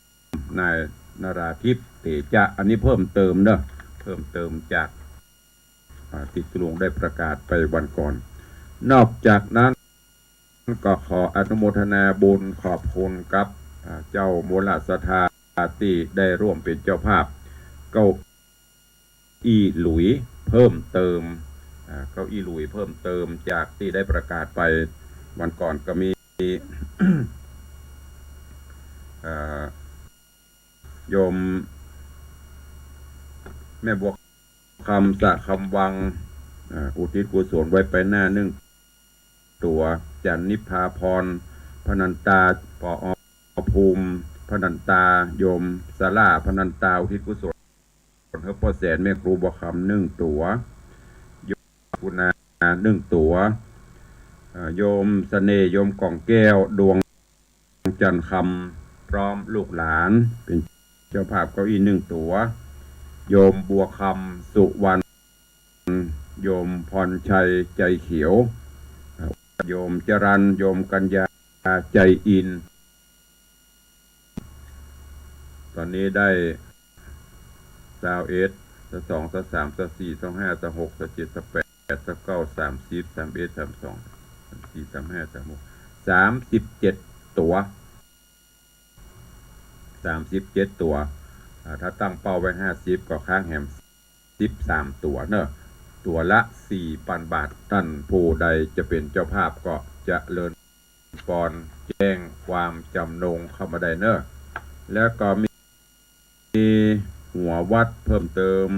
ำนายนราทิพย์เตจะอันนี้เพิ่มเติมเนอะเพิ่มเติมจากที่หลวงได้ประกาศไปวันก่อนนอกจากนั้นก็ขออนุโมทนาบุญขอบคุณกับเจ้ามูลศรัทธาที่ได้ร่วมเป็นเจ้าภาพเก้าอี้หลุยเพิ่มเติมเก้าอี้หลุยเพิ่มเติมจากที่ได้ประกาศไปวันก่อนก็มี โยมแม่บวกคำสะคำวังอุทิศกุศลไว้ไปหน้าตัวจันนิพาพรพนันตาปอภูมิพนันตาโยมสาราพนันตาอุทิศกุศลเฮพ่อแสนแม่ครูบวกคำตัวโยมกุณาตัวโยมเสน่ห์โยมกล่องแก้วดวงจันทร์คำพร้อมลูกหลานเป็นเจ้าภาพเก้าอี้ตัวโยมบัวคำสุวรรณโยมพรชัยใจเขียวโยมจรัญโยมกัญญาใจอินตอนนี้ได้21 22 23 24 25 26 27 28 29 30 31 32 34 35 36 37ตัวถ้าตั้งเป้าไว้50ก็ค้างแหม13ตัวเนอะตัวละ 4,000 บาทท่านผู้ใดจะเป็นเจ้าภาพก็จะเลิญปอนแจ้งความจำนงเข้ามาได้เนอะ แล้วก็มีหัววัดเพิ่มเติม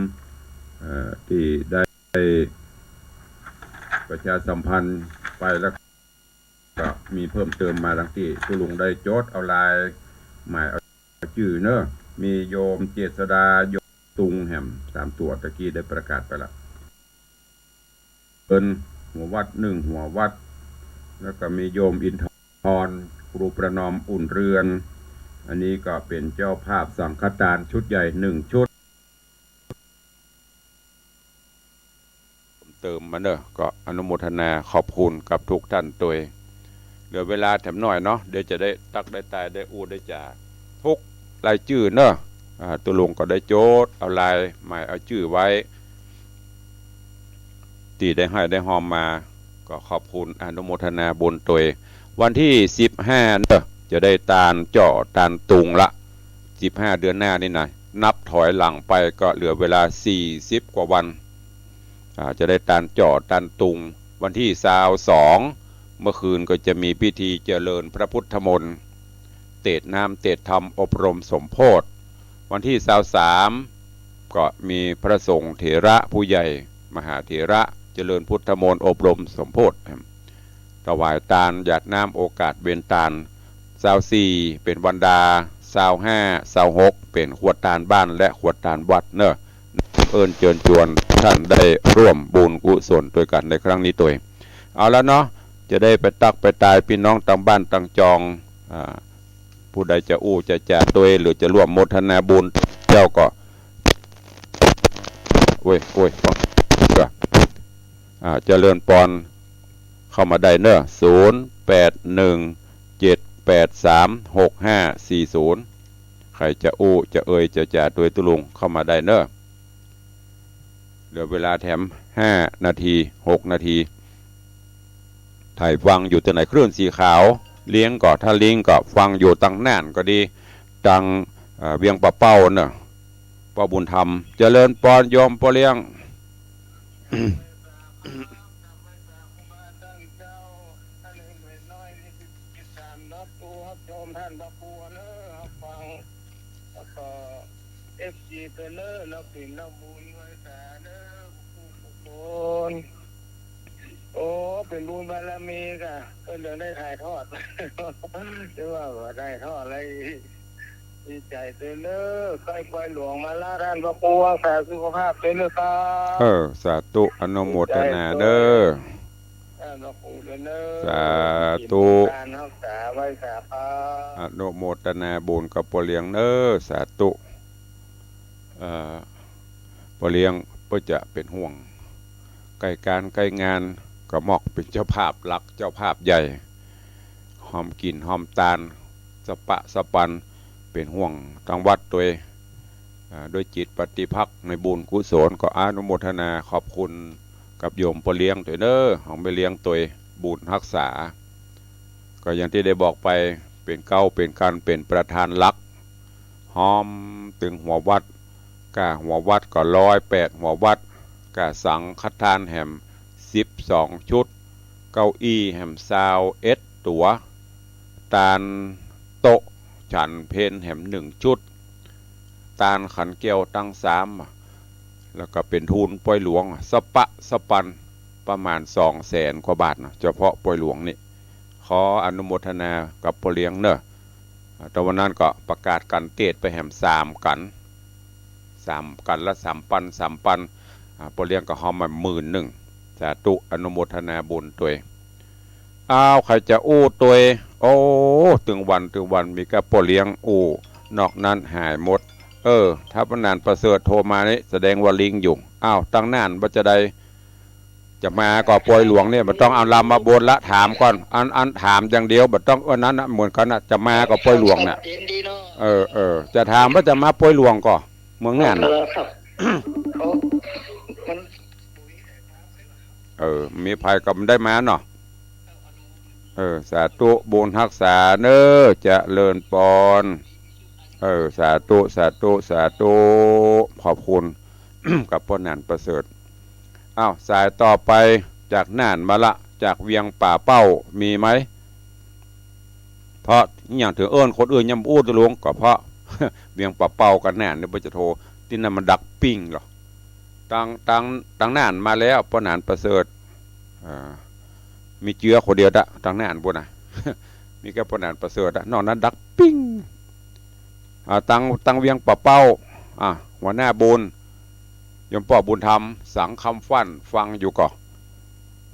ที่ได้ประชาสัมพันธ์ไปแล้วก็มีเพิ่มเติมมาดังที่ตุลุงได้โจทย์เอาลายหมายเอาชื่อเนอะมีโยมเจษดาโยมตุงแหม3 ตัวตะกี้ได้ประกาศไปละเป็นหัววัด1 หัววัดแล้วก็มีโยมอินทรครูประนอมอุ่นเรือนอันนี้ก็เป็นเจ้าภาพสังฆทานชุดใหญ่1 ชุดเติมมาเนอะก็อนุโมทนาขอบคุณกับทุกท่านตัวเหลือเวลาแถมหน่อยเนาะเดี๋ยวจะได้ตักได้ตายได้อูได้จ่าทุกรายชื่อเนอะตัวลุงก็ได้โจทย์เอาลายหมายเอาชื่อไว้ตีได้ให้ได้หอมมาก็ขอบคุณอนุโมทนาบุญตัววันที่15เนอะจะได้ตาลเจาะตาลตุงละ15 เดือนหน้านี่นะนับถอยหลังไปก็เหลือเวลา40 กว่าวันจะได้ตาลเจาะตาลตุงวันที่22เมื่อคืนก็จะมีพิธีเจริญพระพุทธมนต์เตศน้ำเตศธรรมอบรมสมโภชวันที่23ก็มีพระสงฆ์เถระผู้ใหญ่มหาเถระเจริญพุทธมนต์อบรมสมโภชถวายตาลหยาดน้ำโอกาสเบญตาล24เป็นวันดา25 26เป็นขวดตาลบ้านและขวดตาลวัดเนอะเอิญเชิญชวนท่านได้ร่วมบุญกุศลด้วยกันในครั้งนี้ตัวเอาแล้วเนาะจะได้ไปตักไปตายพี่น้องต่างบ้านต่างจองผู้ใดจะอู้จะจ่าตัวหรือจะร่วมโมทนาบุญเจ้าก็โอ้ยเจริญปอนเข้ามาได้เนอะ0817836540ใครจะอู้จะเอ่ยจะจ่าตัวตุลุงเข้ามาได้เนอะเหลือเวลาแถม5 นาที6 นาทีถ่ายฟังอยู่ที่ไหนคลื่นสีขาวเลี้ยงก็ถ้าลิงก็ฟังอยู่ตั้งน่านก็ดีตังเวียงปะเป้าเนอะป้าบุญธรรมเจริญปอนยอมปอเลี้ยงFG เตอร์แล้วปิ่นน้ำบุญไว้แต่เด้อผู้คนโอ้เป็นบุญบารมีกะก็เดี๋ยวได้ถ่ายทอดหรือว่าได้ทอดอะไรดีใจเตอร์ใกล้ปล่อยหลวงมาล่าท่านพระปูรักษาสุขภาพเตอร์ครับสาธุอนุโมทนาเด้อสาธุรักษาไว้สาพาอนุโมทนาบุญกับปอเลียงเด้อสาธุปอเลี้ยงเพื่อจะเป็นห่วงใกล้การใกล้งานก็มอกเป็นเจ้าภาพหลักเจ้าภาพใหญ่หอมกินหอมตาลสปะสปันเป็นห่วงทางวัดตัวโดยจิตปฏิภักษ์ในบุญกุศลก็อนุโมทนาขอบคุณกับโยมปอเลี้ยงตัวเด้อของไปเลี้ยงตัวบุญรักษาก็อย่างที่ได้บอกไปเป็นเก้าเป็นการเป็นประธานหลักหอมถึงหัววัดกาหัววัดก็108หัววัดกาสังฆทานแหม12 ชุดเก้าอี้แหม21 ตัวตาลโต๊ะฉันเพนแหม1 ชุดตาลขันเกียวตั้ง3แล้วก็เป็นทุนปล่อยหลวงสปะสปันประมาณ200,000 กว่าบาทนะเฉพาะปล่อยหลวงนี่ขออนุโมทนากับปอเลี้ยงเนอะแต่วันนั้นก็ประกาศกันเกตไปแหม3 กันละ3 ปันปอเลี้ยงก็หอมมา11,000สาธุอนุโมทนาบุญตัวใครจะอู้ตัวโอ้ถึงวันมีกับปอเลี้ยงอู้นอกนั้นหายหมดถ้าพนานประเสริฐโทรมานี่แสดงว่าลิงอยู่ตั้งนานว่าจะได้จะมาก็ปล่อยหลวงเนี่ยมันต้องเอาลำมาบนละถามก่อนอันถามอย่างเดียวมันต้องวันนั้นนะเหมือนกันนะจะมาก็ปล่อยหลวงเนี่ยจะถามว่าจะมาปล่อยหลวงก็เมืองงานมีภัยก็มันได้มาเนาะสาธุบุญรักษาเนอจะเลินปอนสาธุขอบคุณ กับพ่อหนานประเสริฐสายต่อไปจากน่านมาละจากเวียงป่าเป้ามีไหมเพราะอย่างถึงคนอื่นยำอู้ตะลวงก็เพราะ เวียงป่าเป้ากันแน่นนี่บ่จะโทรที่นั่นมันดักปิ้งหรอตังน่านมาแล้วปนานประเสริฐมีเจือคนเดียวละตังน่านบ่น่ะ มีแค่ปนานประเสริฐนอกนั้นดักปิ้งตังเวียงป่าเป้าหัวหน้าบุญยมป่อบุญธรรมสังคำฟั่นฟังอยู่ก่อ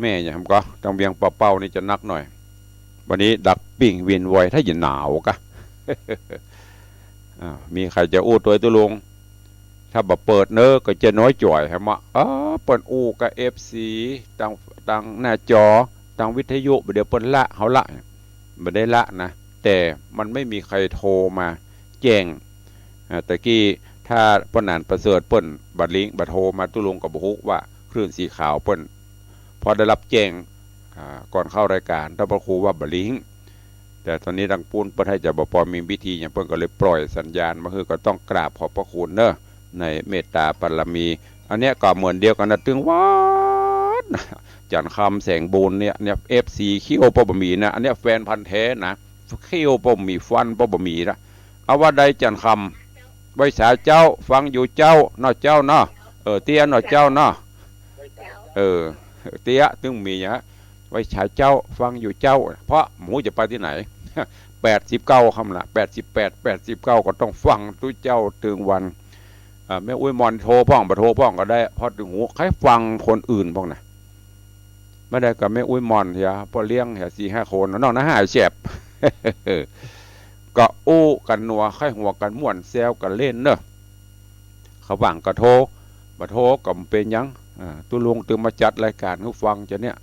แม่อย่างก็ตังเวียงป่าเป้านี่จะนักหน่อยวันนี้ดักปิ้งวินไวถ้าอย่าหนาวกะ มีใครจะอู้ตัวลุงถ้าบ่เปิดเนอก็จะน้อยจ่อยครับว่าเปิดอู้กับFCตังหน้าจอตังวิทยุเดี๋ยวเปิดละเขาละไม่ได้ละนะแต่มันไม่มีใครโทรมาแจ้งแต่กี้ถ้าปนานประเสริฐเปิ้นบัดลิงบัดโทรมาตุลุงกับบุกว่าคลื่นสีขาวเปิ้นพอได้รับแจ้งก่อนเข้ารายการท่านพระครูว่าบัดลิงแต่ตอนนี้ดังปูนประเทศจะบ่พอมีวิธีอย่างเพิ่นก็เลยปล่อยสัญญาณมาคือก็ต้องกราบขอบพระคุณเนอะในเมตตาบารมีอันเนี้ยก็เหมือนเดียวกันนะตึงวัดจันคำแสงบูนเนี่ยFC คิวบ่มีนะอันเนี้ยแฟนพันธุ์แท้นะคิวบ่มีฟันบ่มีนะเอาว่าใดจันคำไว้สาเจ้าฟังอยู่เจ้าเนาะเจ้าเนาะเตี้ยเนาะเจ้าเนาะเตี้ยตึงมีฮะไว้ฉายเจ้าฟังอยู่เจ้าเพราะหมูจะไปที่ไหน89คำละ88 89ก็ต้องฟังตู้เจ้าถึงวันแม่อุ้ยมอนโทรพ่องบ่โทรพ่องก็ได้พอถึงหูใครฟังคนอื่นพ่องนะไม่ได้กับแม่อุ้ยมอนเฮียพอเลี้ยงเฮีย4-5 คนน้องนะหายแฉบ ก็อู้กันนัวไข่หัวกันม่วนแซวกันเล่นเนอะเขาว่างก็โทรบ่โทรก็เป็นยังตุลุงตึงมาจัดรายการให้ฟังจะเนี่ย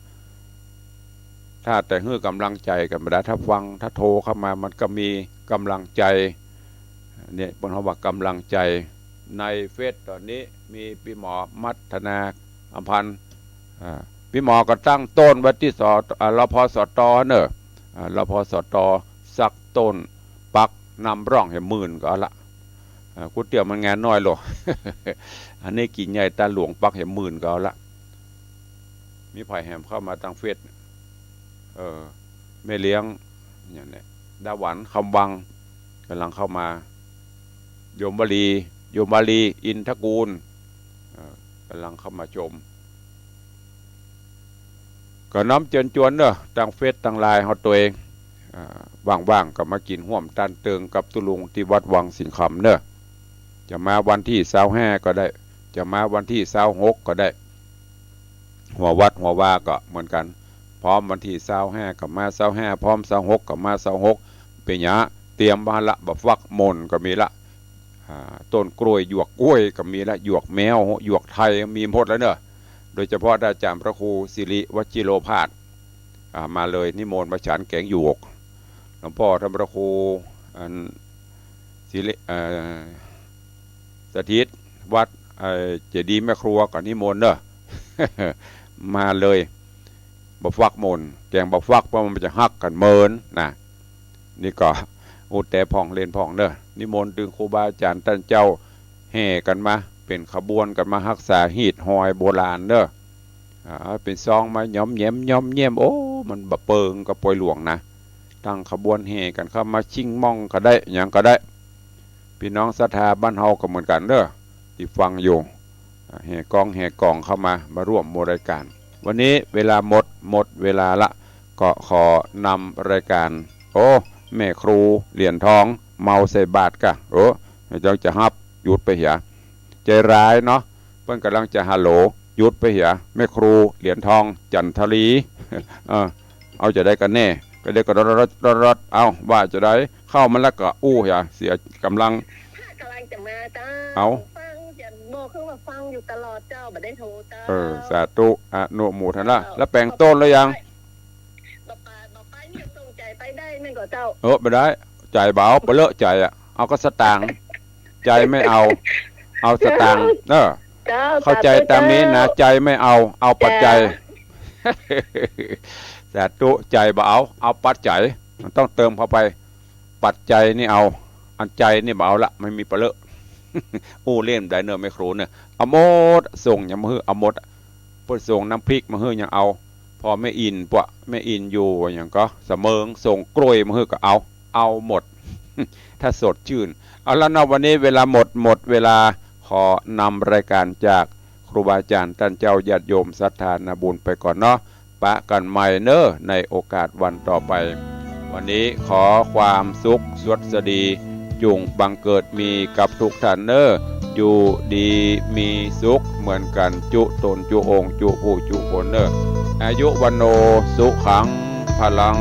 ถ้าแต่ให้กำลังใจกันไม่ได้ถ้าฟังถ้าโทรเข้ามามันก็มีกำลังใจเนี่ยบนเขาว่ากำลังใจในเฟซตอนนี้มีพี่หมอมัฒนาอภันธ์พี่หมอก็ตั้งต้นไว้ที่รพสตเนอะรพสตสักต้นปักนำร่องให้หมื่นก็ละกูเตี๋ยวมันงานน้อยหรอก อันนี้กี่ใหญ่ตาหลวงปักให้หมื่นก็ละมีไผ่แหมเข้ามาตั้งเฟซแม่เลี้ยงอย่างนี้ดาหวันคำวังกำลังเข้ามาโยมบาลีอินทกูลกำลังเข้ามาชมก็น้ำเจริญจวนเนอะตั้งเฟซตั้งไลน์เขาตัวเองว่างๆก็มากินห่วมตันเติงกับตุลุงที่วัดวังสิงคำเนอะจะมาวันที่25ก็ได้จะมาวันที่26ก็ได้หัววัดหัวว่าก็เหมือนกันพร้อมวันที่25กับมา25พร้อม26กับมา26เป็นหยะเตรียมมาละบัฟักมนก็มีละต้นกล้วยหยวกกล้วยก็มีละหยวกแมวหยวกไทยมีหมดแล้วเนอะโดยเฉพาะอาจารย์พระครูสิริวชิโรภาสมาเลยนิมนต์มาฉันแกงหยวกหลวงพ่อท่านพระครูสิริสถิตวัดเจดีย์แม่ครัวกับนิมนต์เนอะ มาเลยบัฟักมนแกงบัฟักเพราะมันจะหักกันเมินนะนี่ก็อุแต่พ่องเล่นพ่องเนอะนิมนต์ถึงครูบาอาจารย์ท่านเจ้าแห่กันมาเป็นขบวนกันมารักษาหีดหอยโบราณเนอะเป็นซองมาย้อมแย้มโอ้มันบะเปิงกับปอยหลวงนะตั้งขบวนแห่กันเข้ามาชิงม่องก็ได้อย่างก็ได้พี่น้องศรัทธาบ้านเฮาก็เหมือนกันเด้อที่ฟังอยู่แห่กองเข้ามาร่วมรายการวันนี้เวลาหมดเวลาละก็ขอนำรายการโอ้แม่ครูเหรียญทองเมาใส่บาทกะโอ้เจ้าจะฮับหยุดไปเหียใจร้ายเนาะเพิ่นกำลังจะฮัลโหลหยุดไปเหียแม่ครูเหรียญทองจันทรี เอาจะได้กันแน่ก็ได้ก็รถเอาว่าจะได้เข้ามันแล้วก็อู้เหียเสียกำลังจะมาจ้าเอาฟังจะบอกคือว่าฟังอยู่ตลอดเจ้าบ่ได้โทรเจ้าสาธุอนุโมทนาแล้วแปลงต้นแล้วยังบอกไปนี่ส่งใจไปได้แม่นก็เจ้าไม่ได้ใจเบาเปเลอะใจเอาก็สตางค์ใจไม่เอาสตางค์เข้าใจตามนี้นะใจไม่เอาปัจจัยสาธุใจเบาปัจจัยมันต้องเติมเข้าไปปัจจัยนี่เอาอันใจนี่เบาละไม่มีเปเลอะอู้เล่นได้เนอะไม่ครูเนี่ยเอาหมดส่งยังมาฮือเอาหมดเปิดส่งน้ำพริกมาฮือยังเอาพอไม่อินปะไม่อินอยู่อย่างก็เสมอส่งกล้วยมาฮือก็เอาหมด ถ้าสดชื่นเอาละนะวันนี้เวลาหมดเวลาขอนำรายการจากครูบาอาจารย์ท่านเจ้าญาติโยมศรัทธานาบุญไปก่อนเนาะปะกันใหม่เนอะในโอกาสวันต่อไปวันนี้ขอความสุขสวัสดีจุงบังเกิดมีกับทุกท่านเนอะอยู่ดีมีสุขเหมือนกันจุตนจุองค์จุผู้จุคนเนอะอายุวันโนสุขังพลัง